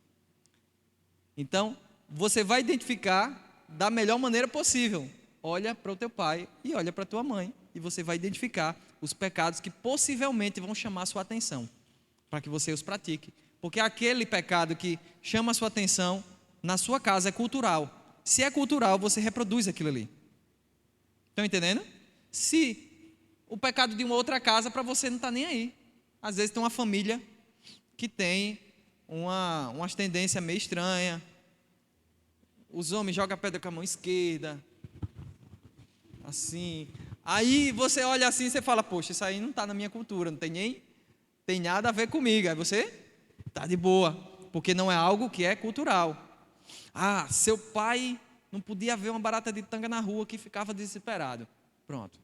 Então, você vai identificar da melhor maneira possível. Olha para o teu pai e olha para a tua mãe. E você vai identificar os pecados que possivelmente vão chamar a sua atenção, para que você os pratique. Porque aquele pecado que chama a sua atenção na sua casa é cultural. Se é cultural, você reproduz aquilo ali. Estão entendendo? Se o pecado de uma outra casa, para você não está nem aí. Às vezes tem uma família que tem umas tendências meio estranhas. Os homens jogam a pedra com a mão esquerda. Assim. Aí você olha assim e você fala, poxa, isso aí não está na minha cultura, não tem nada a ver comigo. Aí você está de boa, porque não é algo que é cultural. Ah, seu pai não podia ver uma barata de tanga na rua que ficava desesperado. Pronto.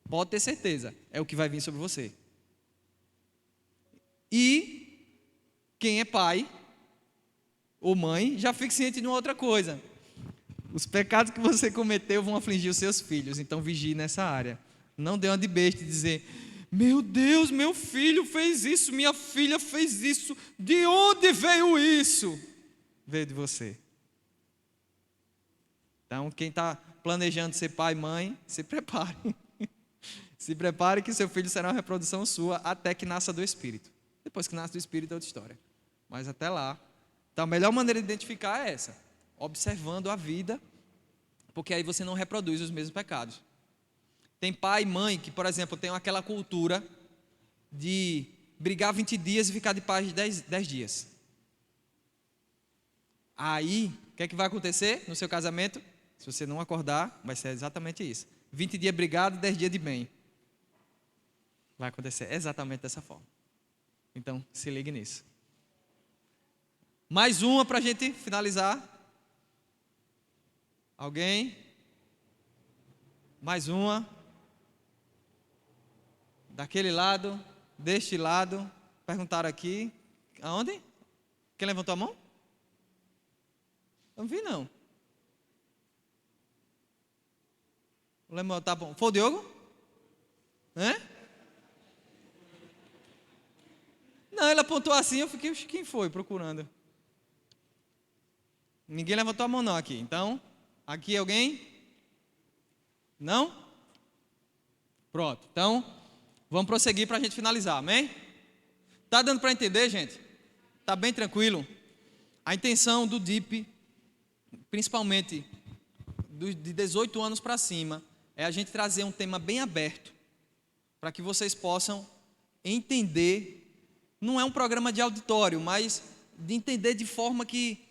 Pode ter certeza, é o que vai vir sobre você. E quem é pai ou mãe já fica ciente de uma outra coisa. Os pecados que você cometeu vão afligir os seus filhos, então vigie nessa área. Não dê uma de besta e dizer, meu Deus, meu filho fez isso, minha filha fez isso, de onde veio isso? Veio de você. Então, quem está planejando ser pai e mãe, se prepare. Se prepare que seu filho será uma reprodução sua até que nasça do Espírito. Depois que nasce do Espírito é outra história. Mas até lá. Então a melhor maneira de identificar é essa. Observando a vida, porque aí você não reproduz os mesmos pecados. Tem pai e mãe que, por exemplo, tem aquela cultura de brigar 20 dias e ficar de paz 10 dias. Aí, o que é que vai acontecer no seu casamento? Se você não acordar, vai ser exatamente isso. 20 dias brigado, 10 dias de bem. Vai acontecer exatamente dessa forma. Então, se ligue nisso. Mais uma para a gente finalizar. Alguém? Mais uma. Daquele lado, deste lado. Perguntaram aqui. Aonde? Quem levantou a mão? Eu não vi, não. Tá bom. Foi o Diogo? Hã? Não, ele apontou assim, eu fiquei, quem foi procurando? Ninguém levantou a mão não aqui. Então, aqui alguém? Não? Pronto. Então, vamos prosseguir para a gente finalizar, amém? Tá dando para entender, gente? Tá bem tranquilo? A intenção do DIP, principalmente de 18 anos para cima, é a gente trazer um tema bem aberto, para que vocês possam entender. Não é um programa de auditório, mas de entender de forma que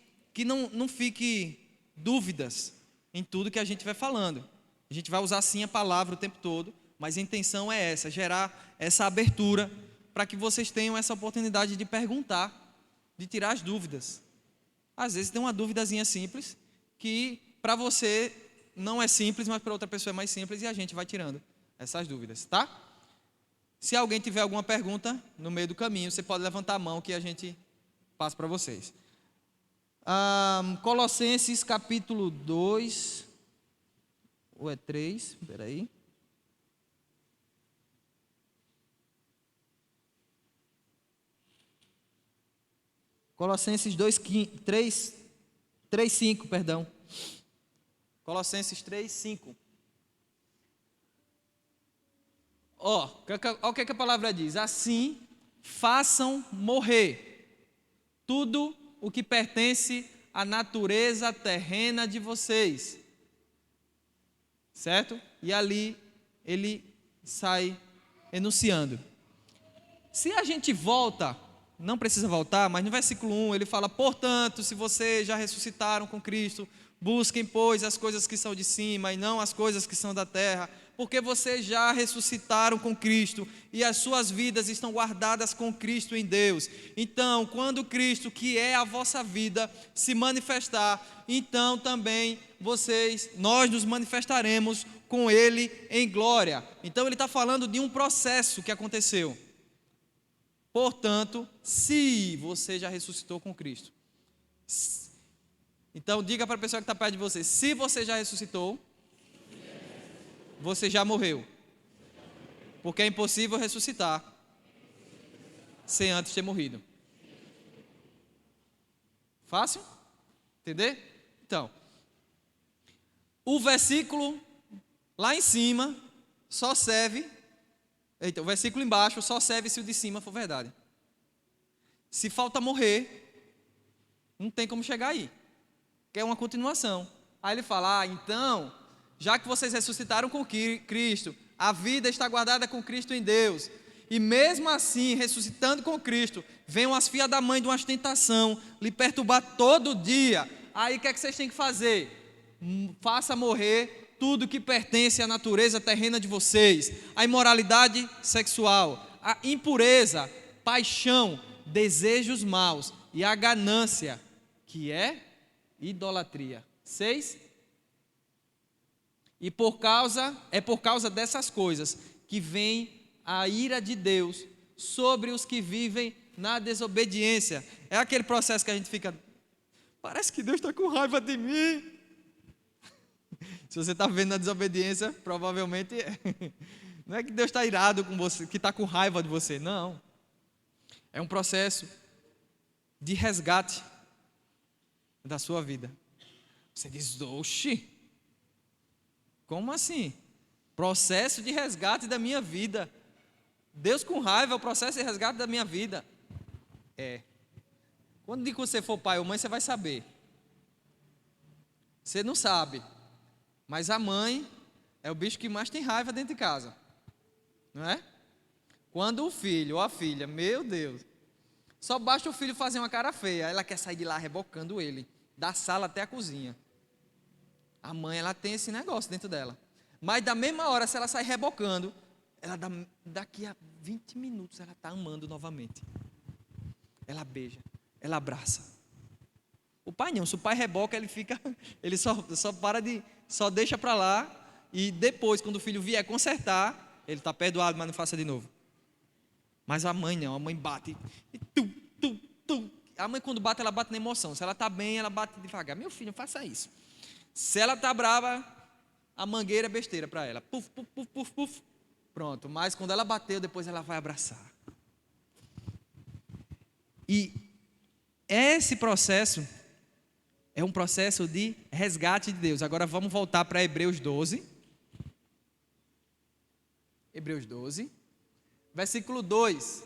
não fique dúvidas em tudo que a gente vai falando. A gente vai usar sim a palavra o tempo todo, mas a intenção é essa, gerar essa abertura para que vocês tenham essa oportunidade de perguntar, de tirar as dúvidas. Às vezes tem uma duvidazinha simples, que para você não é simples, mas para outra pessoa é mais simples, e a gente vai tirando essas dúvidas, tá? Se alguém tiver alguma pergunta no meio do caminho, você pode levantar a mão que a gente passa para vocês. Colossenses capítulo 2, ou é 3, espera aí. Colossenses 3:5, perdão. Colossenses 3:5. Ó, o que a palavra diz? Assim, façam morrer tudo o que pertence à natureza terrena de vocês. Certo? E ali ele sai enunciando. Se a gente volta, não precisa voltar, mas no versículo 1 ele fala: portanto, se vocês já ressuscitaram com Cristo, busquem, pois, as coisas que são de cima e não as coisas que são da terra, porque vocês já ressuscitaram com Cristo e as suas vidas estão guardadas com Cristo em Deus. Então, quando Cristo, que é a vossa vida, se manifestar, então também nós nos manifestaremos com Ele em glória. Então ele está falando de um processo que aconteceu. Portanto, se você já ressuscitou com Cristo, então diga para a pessoa que está perto de você: se você já ressuscitou, você já morreu. Porque é impossível ressuscitar sem antes ter morrido. Fácil? Entender? Então, o versículo lá em cima só serve. Então, o versículo embaixo só serve se o de cima for verdade. Se falta morrer, não tem como chegar aí. Que é uma continuação. Aí ele fala: então, já que vocês ressuscitaram com Cristo, a vida está guardada com Cristo em Deus. E mesmo assim, ressuscitando com Cristo, venham as filhas da mãe de uma ostentação lhe perturbar todo dia. Aí o que é que vocês têm que fazer? Faça morrer tudo que pertence à natureza terrena de vocês: a imoralidade sexual, a impureza, paixão, desejos maus e a ganância, que é idolatria. 6. E por causa dessas coisas que vem a ira de Deus sobre os que vivem na desobediência. É aquele processo que a gente fica: parece que Deus está com raiva de mim. Se você está vivendo na desobediência, provavelmente não é que Deus está irado com você, que está com raiva de você, não. É um processo de resgate da sua vida. Você diz: oxi, como assim? Processo de resgate da minha vida. Deus com raiva é o processo de resgate da minha vida. É. Quando você for pai ou mãe, você vai saber. Você não sabe, mas a mãe é o bicho que mais tem raiva dentro de casa, não é? Quando o filho ou a filha, meu Deus, só basta o filho fazer uma cara feia, ela quer sair de lá rebocando ele, da sala até a cozinha. A mãe, ela tem esse negócio dentro dela. Mas da mesma hora, se ela sair rebocando, daqui a 20 minutos ela está amando novamente. Ela beija, ela abraça. O pai não, se o pai reboca, ele só deixa para lá, e depois, quando o filho vier consertar, ele está perdoado, mas não faça de novo. Mas a mãe não, a mãe bate, e a mãe quando bate, ela bate na emoção. Se ela está bem, ela bate devagar. Meu filho, não faça isso. Se ela está brava, a mangueira é besteira para ela. Puf, puf, puf, puf, puf. Pronto, mas quando ela bateu, depois ela vai abraçar. E esse processo é um processo de resgate de Deus. Agora vamos voltar para Hebreus 12. Hebreus 12, versículo 2.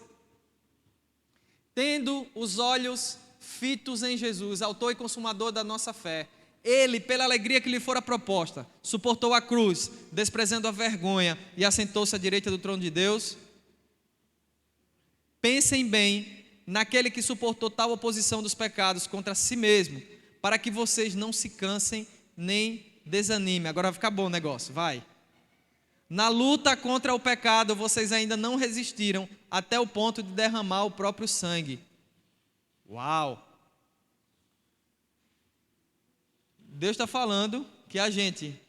Tendo os olhos fitos em Jesus, autor e consumador da nossa fé, ele, pela alegria que lhe fora proposta, suportou a cruz, desprezando a vergonha, e assentou-se à direita do trono de Deus. Pensem bem naquele que suportou tal oposição dos pecados contra si mesmo, para que vocês não se cansem nem desanimem. Agora vai ficar bom o negócio, vai. Na luta contra o pecado, vocês ainda não resistiram até o ponto de derramar o próprio sangue. Uau! Deus está falando que a gente,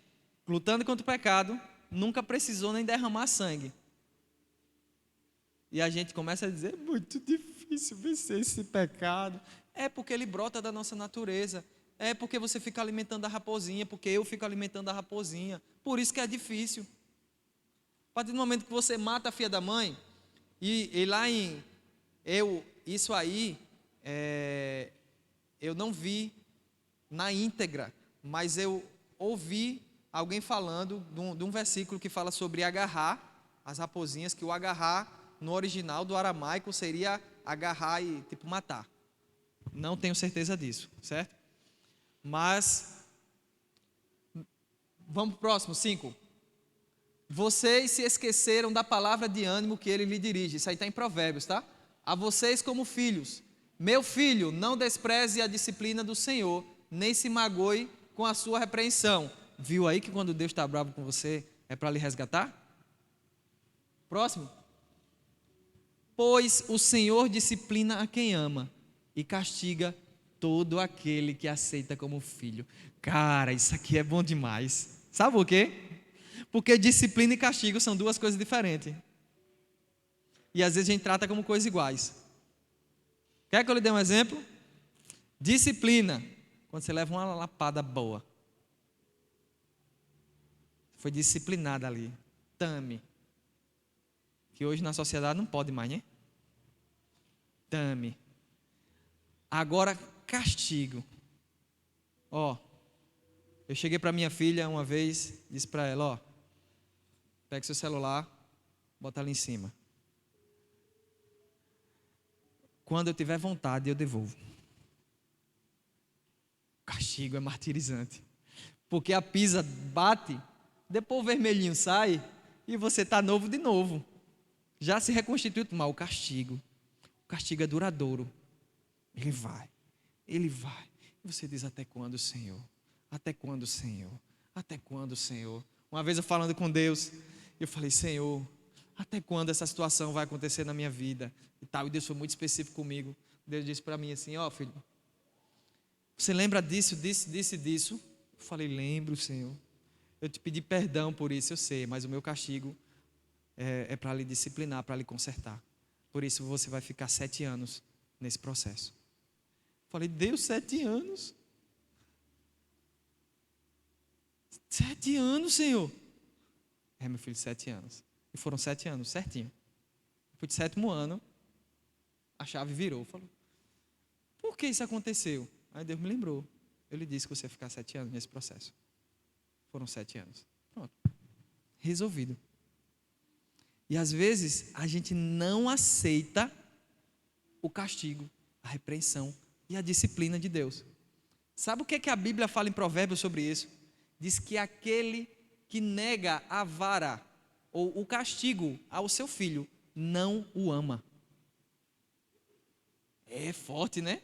lutando contra o pecado, nunca precisou nem derramar sangue. E a gente começa a dizer: é muito difícil vencer esse pecado. É porque ele brota da nossa natureza. É porque você fica alimentando a raposinha, porque eu fico alimentando a raposinha. Por isso que é difícil. A partir do momento que você mata a filha da mãe, e lá em isso aí eu não vi na íntegra, mas eu ouvi alguém falando de um versículo que fala sobre agarrar as raposinhas, que o agarrar no original do aramaico seria agarrar e tipo matar. Não tenho certeza disso, certo? Mas vamos para o próximo, 5. Vocês se esqueceram da palavra de ânimo que ele lhe dirige. Isso aí está em Provérbios, tá? A vocês como filhos. Meu filho, não despreze a disciplina do Senhor, nem se magoe com a sua repreensão. Viu aí que quando Deus está bravo com você, é para lhe resgatar? Próximo. Pois o Senhor disciplina a quem ama e castiga todo aquele que aceita como filho. Cara, isso aqui é bom demais. Sabe por quê? Porque disciplina e castigo são duas coisas diferentes. E às vezes a gente trata como coisas iguais. Quer que eu lhe dê um exemplo? Disciplina, quando você leva uma lapada boa. Foi disciplinada ali. Tame. Que hoje na sociedade não pode mais, né? Tame. Agora, castigo. Ó, eu cheguei para minha filha uma vez, disse para ela, ó, pega seu celular, bota ali em cima. Quando eu tiver vontade, eu devolvo. O castigo é martirizante. Porque a pisa bate, depois o vermelhinho sai e você está novo de novo. Já se reconstituiu, mas o castigo é duradouro. Ele vai. E você diz, até quando, Senhor? Até quando, Senhor? Até quando, Senhor? Uma vez eu falando com Deus, eu falei, Senhor, até quando essa situação vai acontecer na minha vida? E tal, e Deus foi muito específico comigo. Deus disse para mim assim, ó filho, você lembra disso? Eu falei, lembro, Senhor. Eu te pedi perdão por isso, eu sei, mas o meu castigo é para lhe disciplinar, para lhe consertar. Por isso você vai ficar 7 anos nesse processo. Falei, Deus, 7 anos? 7 anos, Senhor? Meu filho, 7 anos. E foram 7 anos, certinho. Depois do 7º ano, a chave virou. Falou, por que isso aconteceu? Aí Deus me lembrou. Eu lhe disse que você ia ficar 7 anos nesse processo. Foram 7 anos. Pronto. Resolvido. E às vezes, a gente não aceita o castigo, a repreensão e a disciplina de Deus. Sabe o que a Bíblia fala em Provérbios sobre isso? Diz que aquele que nega a vara ou o castigo ao seu filho não o ama. É forte, né?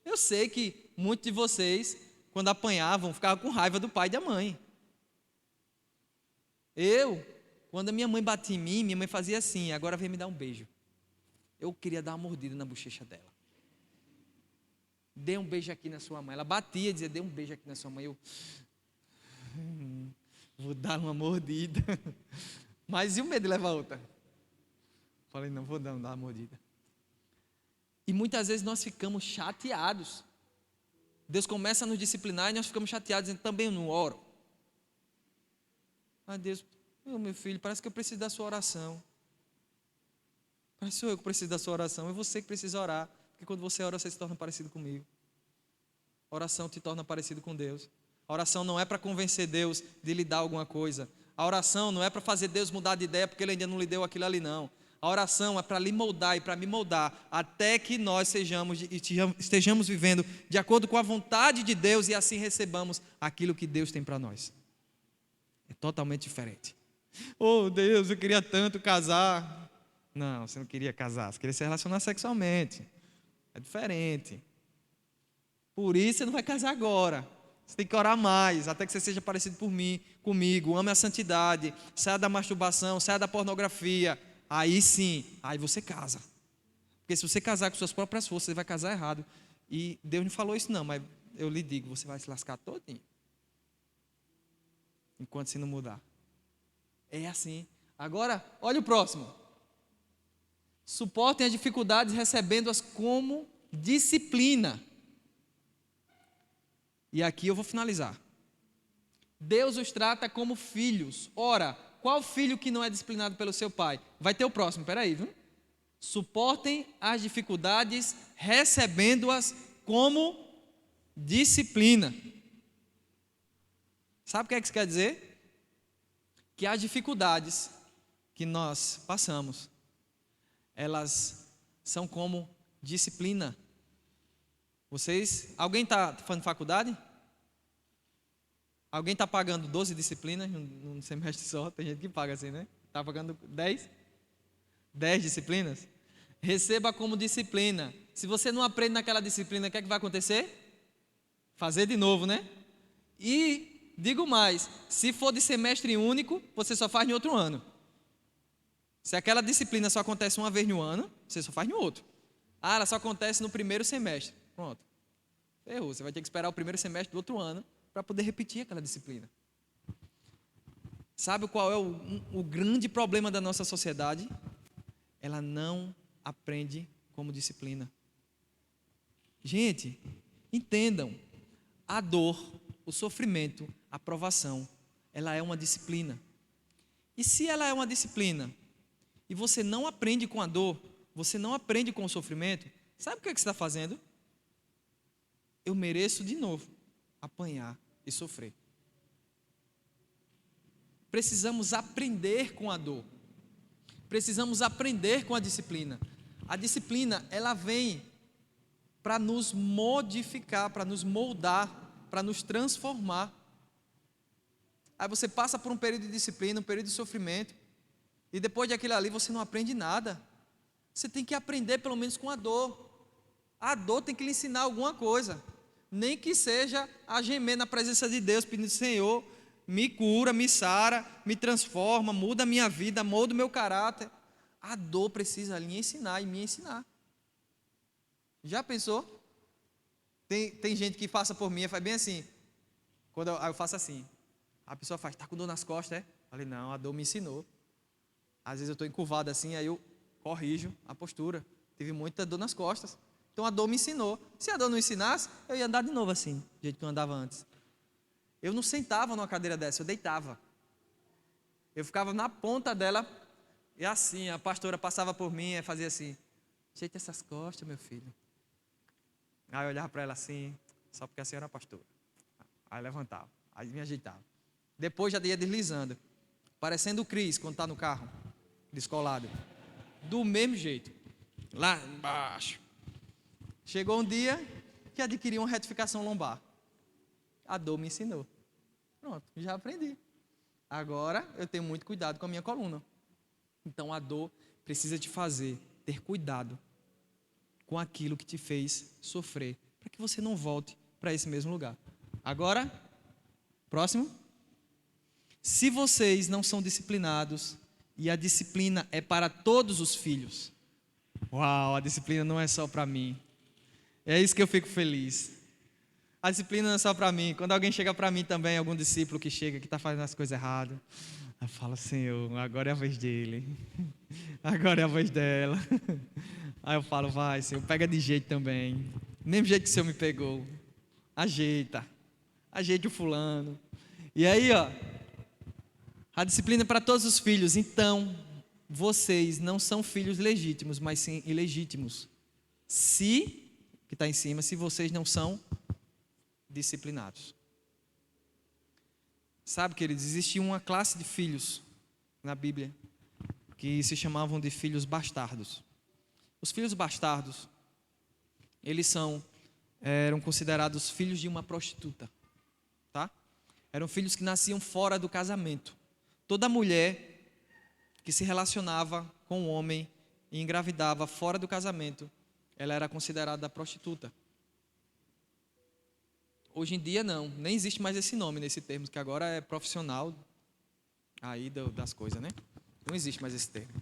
Eu sei que muitos de vocês, quando apanhavam, ficavam com raiva do pai e da mãe. Quando a minha mãe batia em mim, minha mãe fazia assim, agora vem me dar um beijo. Eu queria dar uma mordida na bochecha dela. Dê um beijo aqui na sua mãe. Ela batia e dizia, dê um beijo aqui na sua mãe. Eu vou dar uma mordida. Mas e o medo de levar outra? Falei, não vou dar uma mordida. E muitas vezes nós ficamos chateados. Deus começa a nos disciplinar e nós ficamos chateados, dizendo, também eu não oro. Mas Deus, meu filho, parece que eu preciso da sua oração. Parece que sou eu que preciso da sua oração. É você que precisa orar. Porque quando você ora, você se torna parecido comigo. A oração te torna parecido com Deus. A oração não é para convencer Deus de lhe dar alguma coisa. A oração não é para fazer Deus mudar de ideia porque Ele ainda não lhe deu aquilo ali, não. A oração é para lhe moldar e para me moldar até que nós estejamos vivendo de acordo com a vontade de Deus e assim recebamos aquilo que Deus tem para nós. É totalmente diferente. Oh Deus, eu queria tanto casar. Não, você não queria casar, você queria se relacionar sexualmente. É diferente. Por isso você não vai casar agora. Você tem que orar mais, até que você seja parecido comigo. Ame a santidade, saia da masturbação, saia da pornografia. Aí sim, aí você casa. Porque se você casar com suas próprias forças, você vai casar errado. E Deus não falou isso não, mas eu lhe digo, você vai se lascar todinho. Enquanto você não mudar. É assim. Agora, olha o próximo. Suportem as dificuldades recebendo-as como disciplina. E aqui eu vou finalizar. Deus os trata como filhos. Ora, qual filho que não é disciplinado pelo seu pai? Vai ter o próximo, peraí, viu? Suportem as dificuldades, recebendo-as como disciplina. Sabe o que é que isso quer dizer? Que as dificuldades que nós passamos, elas são como disciplina. Alguém está fazendo faculdade? Alguém está pagando 12 disciplinas num semestre só? Tem gente que paga assim, né? Está pagando 10? 10 disciplinas? Receba como disciplina. Se você não aprende naquela disciplina, o que é que vai acontecer? Fazer de novo, né? E digo mais, se for de semestre único, você só faz no outro ano. Se aquela disciplina só acontece uma vez no ano, você só faz no outro. Ah, ela só acontece no primeiro semestre. Pronto. Ferrou. Você vai ter que esperar o primeiro semestre do outro ano para poder repetir aquela disciplina. Sabe qual é o grande problema da nossa sociedade? Ela não aprende como disciplina. Gente, entendam, a dor, o sofrimento, a provação, ela é uma disciplina. E se ela é uma disciplina, e você não aprende com a dor, você não aprende com o sofrimento, sabe o que você está fazendo? Eu mereço de novo apanhar e sofrer. Precisamos aprender com a dor. Precisamos aprender com a disciplina. A disciplina, ela vem para nos modificar, para nos moldar, para nos transformar. Aí você passa por um período de disciplina, um período de sofrimento, e depois daquilo ali você não aprende nada. Você tem que aprender pelo menos com a dor. A dor tem que lhe ensinar alguma coisa. Nem que seja a gemer na presença de Deus, pedindo: Senhor, me cura, me sara, me transforma, muda a minha vida, molda o meu caráter. A dor precisa lhe ensinar e me ensinar. Já pensou? Tem gente que passa por mim e faz bem assim. Quando eu faço assim, a pessoa faz: está com dor nas costas, é? Eu falei: não, a dor me ensinou. Às vezes eu estou encurvado assim, aí eu corrijo a postura. Tive muita dor nas costas. Então a dor me ensinou. Se a dor não ensinasse, eu ia andar de novo assim, do jeito que eu andava antes. Eu não sentava numa cadeira dessa, eu deitava. Eu ficava na ponta dela, e assim, a pastora passava por mim e fazia assim: ajeita essas costas, meu filho. Aí eu olhava para ela assim, só porque a senhora é pastora. Aí levantava, aí me ajeitava. Depois já ia deslizando, parecendo o Cris quando está no carro, descolado. Do mesmo jeito, lá embaixo. Chegou um dia que adquiri uma retificação lombar. A dor me ensinou. Pronto, já aprendi. Agora eu tenho muito cuidado com a minha coluna. Então a dor precisa te fazer ter cuidado com aquilo que te fez sofrer, para que você não volte para esse mesmo lugar. Agora, próximo. Se vocês não são disciplinados, e a disciplina é para todos os filhos. Uau, a disciplina não é só para mim. É isso que eu fico feliz. A disciplina não é só para mim. Quando alguém chega para mim também, algum discípulo que chega, que está fazendo as coisas erradas, eu falo: Senhor, agora é a vez dele. Agora é a vez dela. Aí eu falo: vai, Senhor, pega de jeito também. Mesmo jeito que o Senhor me pegou. Ajeita. Ajeite o fulano. E aí, ó, a disciplina é para todos os filhos. Então, vocês não são filhos legítimos, mas sim ilegítimos. Que está em cima, se vocês não são disciplinados. Sabe, queridos, existia uma classe de filhos na Bíblia que se chamavam de filhos bastardos. Os filhos bastardos, eles eram considerados filhos de uma prostituta, tá? Eram filhos que nasciam fora do casamento. Toda mulher que se relacionava com um homem e engravidava fora do casamento, ela era considerada prostituta. Hoje em dia não, nem existe mais esse nome nesse termo, que agora é profissional aí das coisas, né? Não existe mais esse termo.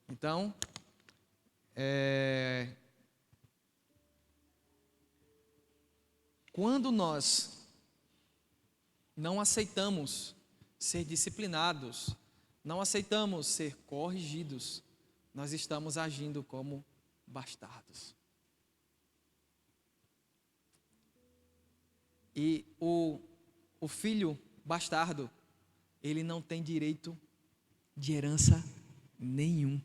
Então, quando nós não aceitamos ser disciplinados, não aceitamos ser corrigidos, nós estamos agindo como bastardos. E o filho bastardo, ele não tem direito de herança nenhum.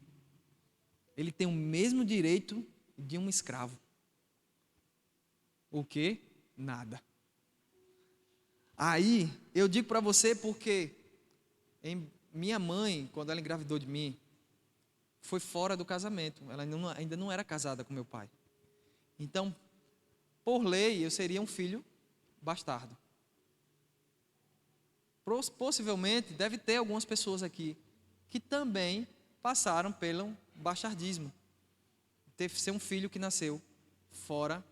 ele tem o mesmo direito de um escravo. O quê? Nada. Aí, eu digo para você porque minha mãe, quando ela engravidou de mim, foi fora do casamento. Ela ainda não era casada com meu pai. Então, por lei, eu seria um filho bastardo. Possivelmente, deve ter algumas pessoas aqui que também passaram pelo bastardismo. Teve ser um filho que nasceu fora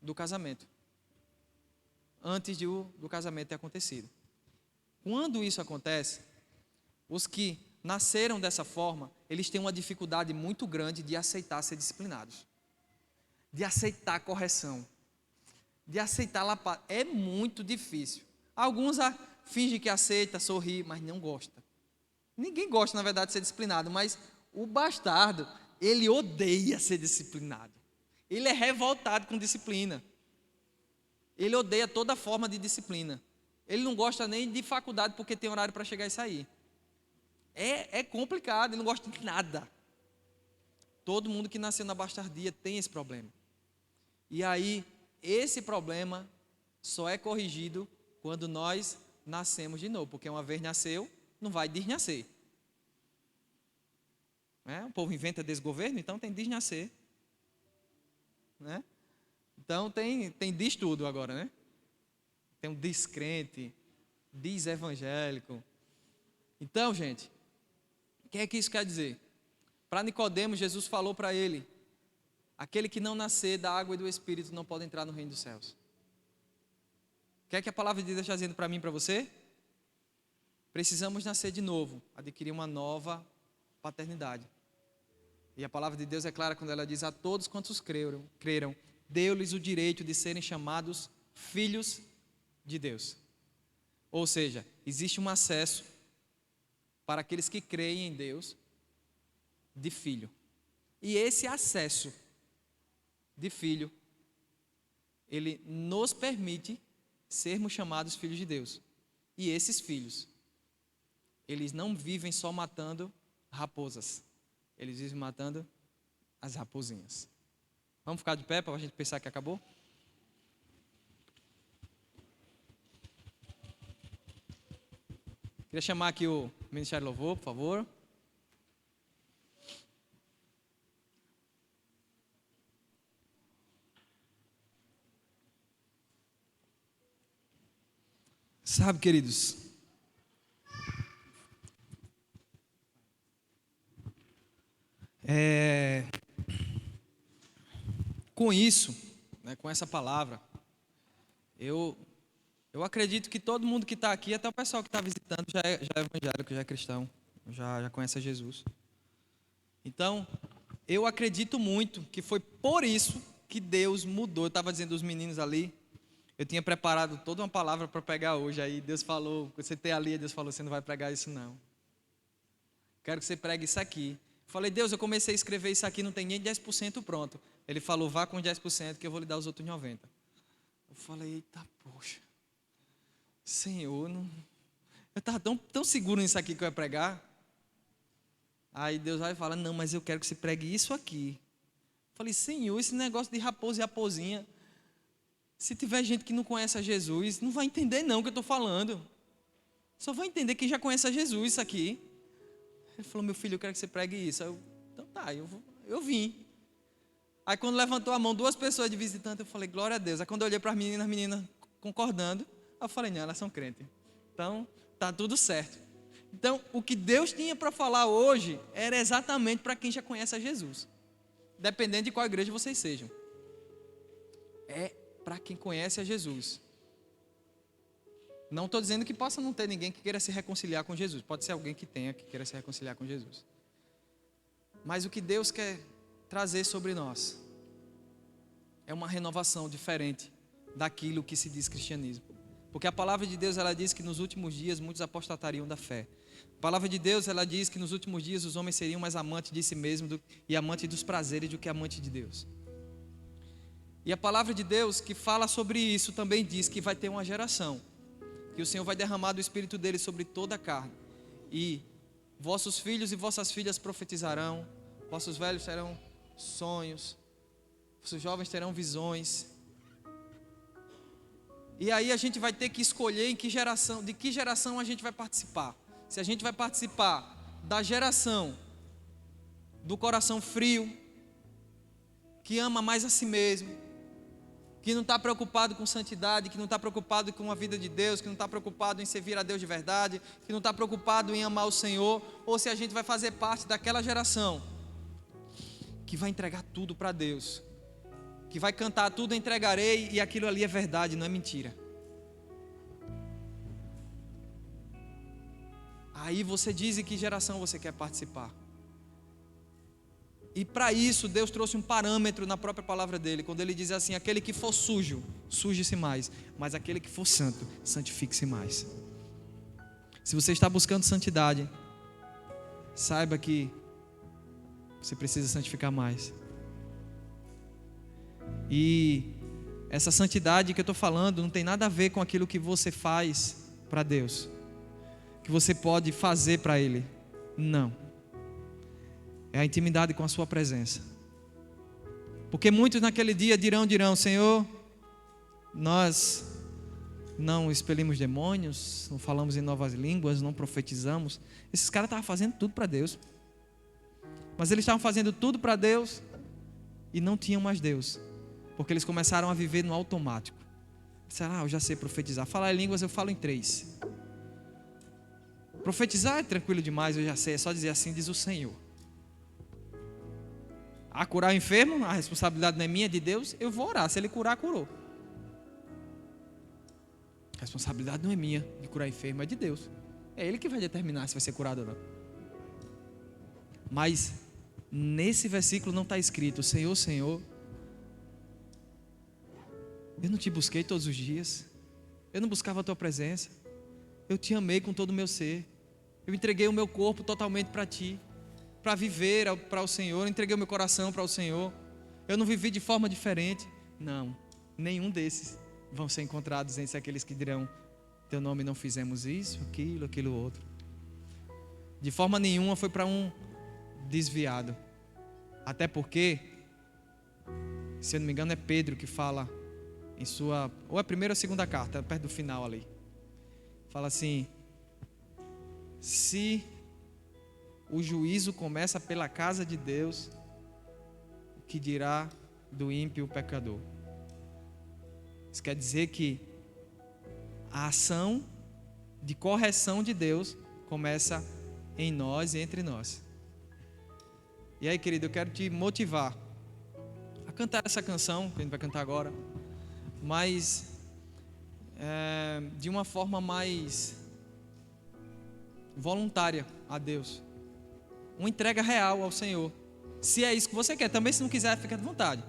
do casamento, antes do casamento ter acontecido. Quando isso acontece, os que nasceram dessa forma, eles têm uma dificuldade muito grande de aceitar ser disciplinados, de aceitar a correção, de aceitar lapada. É muito difícil. Alguns fingem que aceita, sorri, mas não gosta. Ninguém gosta, na verdade, de ser disciplinado, mas o bastardo, ele odeia ser disciplinado. Ele é revoltado com disciplina. Ele odeia toda forma de disciplina. Ele não gosta nem de faculdade porque tem horário para chegar e sair. É complicado, ele não gosta de nada. Todo mundo que nasceu na bastardia tem esse problema. E aí, esse problema só é corrigido quando nós nascemos de novo. Porque uma vez nasceu, não vai desnascer. O povo inventa desgoverno, então tem desnascer. Né? Então tem diz tudo agora, né? Tem um descrente, desevangélico. Então, gente, o que é que isso quer dizer? Para Nicodemos, Jesus falou para ele: aquele que não nascer da água e do Espírito não pode entrar no reino dos céus. O que é que a palavra de Deus está dizendo para mim e para você? Precisamos nascer de novo, adquirir uma nova paternidade. E a palavra de Deus é clara quando ela diz: a todos quantos creram, deu-lhes o direito de serem chamados filhos de Deus. Ou seja, existe um acesso para aqueles que creem em Deus de filho. E esse acesso de filho, ele nos permite sermos chamados filhos de Deus. E esses filhos, eles não vivem só matando raposas. Eles vivem matando as raposinhas. Vamos ficar de pé para a gente pensar que acabou? Queria chamar aqui o Ministério Louvor, por favor. Sabe, queridos, com isso, né, com essa palavra, eu acredito que todo mundo que está aqui, até o pessoal que está visitando, já é evangélico, já é cristão, já conhece Jesus. Então, eu acredito muito que foi por isso que Deus mudou. Eu estava dizendo aos meninos ali, eu tinha preparado toda uma palavra para pregar hoje, aí Deus falou, você tem ali, Deus falou, você não vai pregar isso não. Quero que você pregue isso aqui. Eu falei: Deus, eu comecei a escrever isso aqui, não tem nem 10% pronto. Ele falou: vá com 10% que eu vou lhe dar os outros 90%. Eu falei: eita, poxa, Senhor, não... eu estava tão seguro nisso aqui que eu ia pregar. Aí Deus vai e fala: não, mas eu quero que você pregue isso aqui. Eu falei: Senhor, esse negócio de raposa e raposinha, se tiver gente que não conhece a Jesus, não vai entender não o que eu estou falando. Só vai entender quem já conhece a Jesus isso aqui. Ele falou: meu filho, eu quero que você pregue isso. Então tá, eu vim. Aí quando levantou a mão 2 pessoas de visitante, eu falei: glória a Deus. Aí quando eu olhei para as meninas concordando, eu falei: não, elas são crentes. Então, tá tudo certo. Então, o que Deus tinha para falar hoje era exatamente para quem já conhece a Jesus. Dependendo de qual igreja vocês sejam. É para quem conhece a Jesus. Não estou dizendo que possa não ter ninguém que queira se reconciliar com Jesus. Pode ser alguém que queira se reconciliar com Jesus. Mas o que Deus quer trazer sobre nós é uma renovação diferente daquilo que se diz cristianismo. Porque a palavra de Deus, ela diz que nos últimos dias muitos apostatariam da fé. A palavra de Deus, ela diz que nos últimos dias os homens seriam mais amantes de si mesmos e amantes dos prazeres do que amantes de Deus. E a palavra de Deus que fala sobre isso também diz que vai ter uma geração que o Senhor vai derramar do Espírito dele sobre toda a carne. E vossos filhos e vossas filhas profetizarão, vossos velhos terão sonhos, vossos jovens terão visões. E aí a gente vai ter que escolher de que geração a gente vai participar. Se a gente vai participar da geração do coração frio, que ama mais a si mesmo, que não está preocupado com santidade, que não está preocupado com a vida de Deus, que não está preocupado em servir a Deus de verdade, que não está preocupado em amar o Senhor, ou se a gente vai fazer parte daquela geração que vai entregar tudo para Deus, que vai cantar tudo entregarei e aquilo ali é verdade, não é mentira. Aí você diz em que geração você quer participar. E para isso Deus trouxe um parâmetro na própria palavra dele, quando ele diz assim: aquele que for sujo, suje-se mais, mas aquele que for santo, santifique-se mais. Se você está buscando santidade, saiba que você precisa santificar mais. E essa santidade que eu estou falando não tem nada a ver com aquilo que você faz para Deus, que você pode fazer para Ele. Não. É a intimidade com a sua presença. Porque muitos naquele dia dirão: Senhor, nós não expelimos demônios, não falamos em novas línguas, não profetizamos. Esses caras estavam fazendo tudo para Deus. Mas eles estavam fazendo tudo para Deus e não tinham mais Deus, porque eles começaram a viver no automático. Disseram: eu já sei profetizar. Falar em línguas eu falo em 3. Profetizar é tranquilo demais, eu já sei. É só dizer assim, diz o Senhor. Curar o enfermo, a responsabilidade não é minha, é de Deus. Eu vou orar, se Ele curar, curou. A responsabilidade não é minha de curar enfermo, é de Deus. É Ele que vai determinar se vai ser curado ou não. Mas nesse versículo não está escrito: Senhor, Senhor, eu não te busquei todos os dias, eu não buscava a tua presença, eu te amei com todo o meu ser, eu entreguei o meu corpo totalmente para ti, para viver para o Senhor, eu entreguei o meu coração para o Senhor, eu não vivi de forma diferente. Não, nenhum desses vão ser encontrados entre aqueles que dirão: teu nome não fizemos isso, aquilo outro. De forma nenhuma foi para um desviado. Até porque, se eu não me engano, é Pedro que fala em sua, ou é a primeira ou a segunda carta, perto do final ali, fala assim: se o juízo começa pela casa de Deus, o que dirá do ímpio pecador? Isso quer dizer que a ação de correção de Deus começa em nós e entre nós. E aí, querido, eu quero te motivar a cantar essa canção que a gente vai cantar agora, mas de uma forma mais voluntária a Deus, uma entrega real ao Senhor. Se é isso que você quer, também se não quiser, fica à vontade.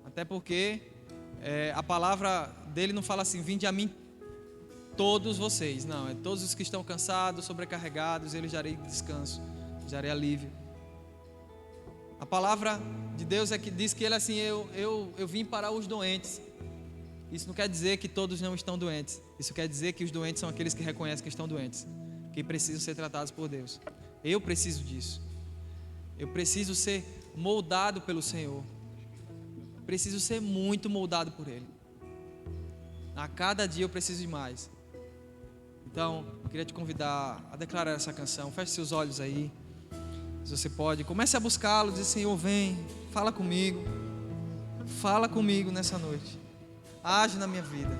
Até porque a palavra dele não fala assim: vinde a mim todos vocês. Não, é todos os que estão cansados, sobrecarregados, eu lhes darei descanso, lhes darei alívio. A palavra de Deus é que diz que ele assim: eu vim para os doentes. Isso não quer dizer que todos não estão doentes. Isso quer dizer que os doentes são aqueles que reconhecem que estão doentes, que precisam ser tratados por Deus. Eu preciso disso. Eu preciso ser moldado pelo Senhor. Preciso ser muito moldado por Ele. A cada dia eu preciso de mais. Então, eu queria te convidar a declarar essa canção. Feche seus olhos aí, se você pode. Comece a buscá-lo, diz: Senhor, vem, fala comigo. Fala comigo nessa noite. Age na minha vida.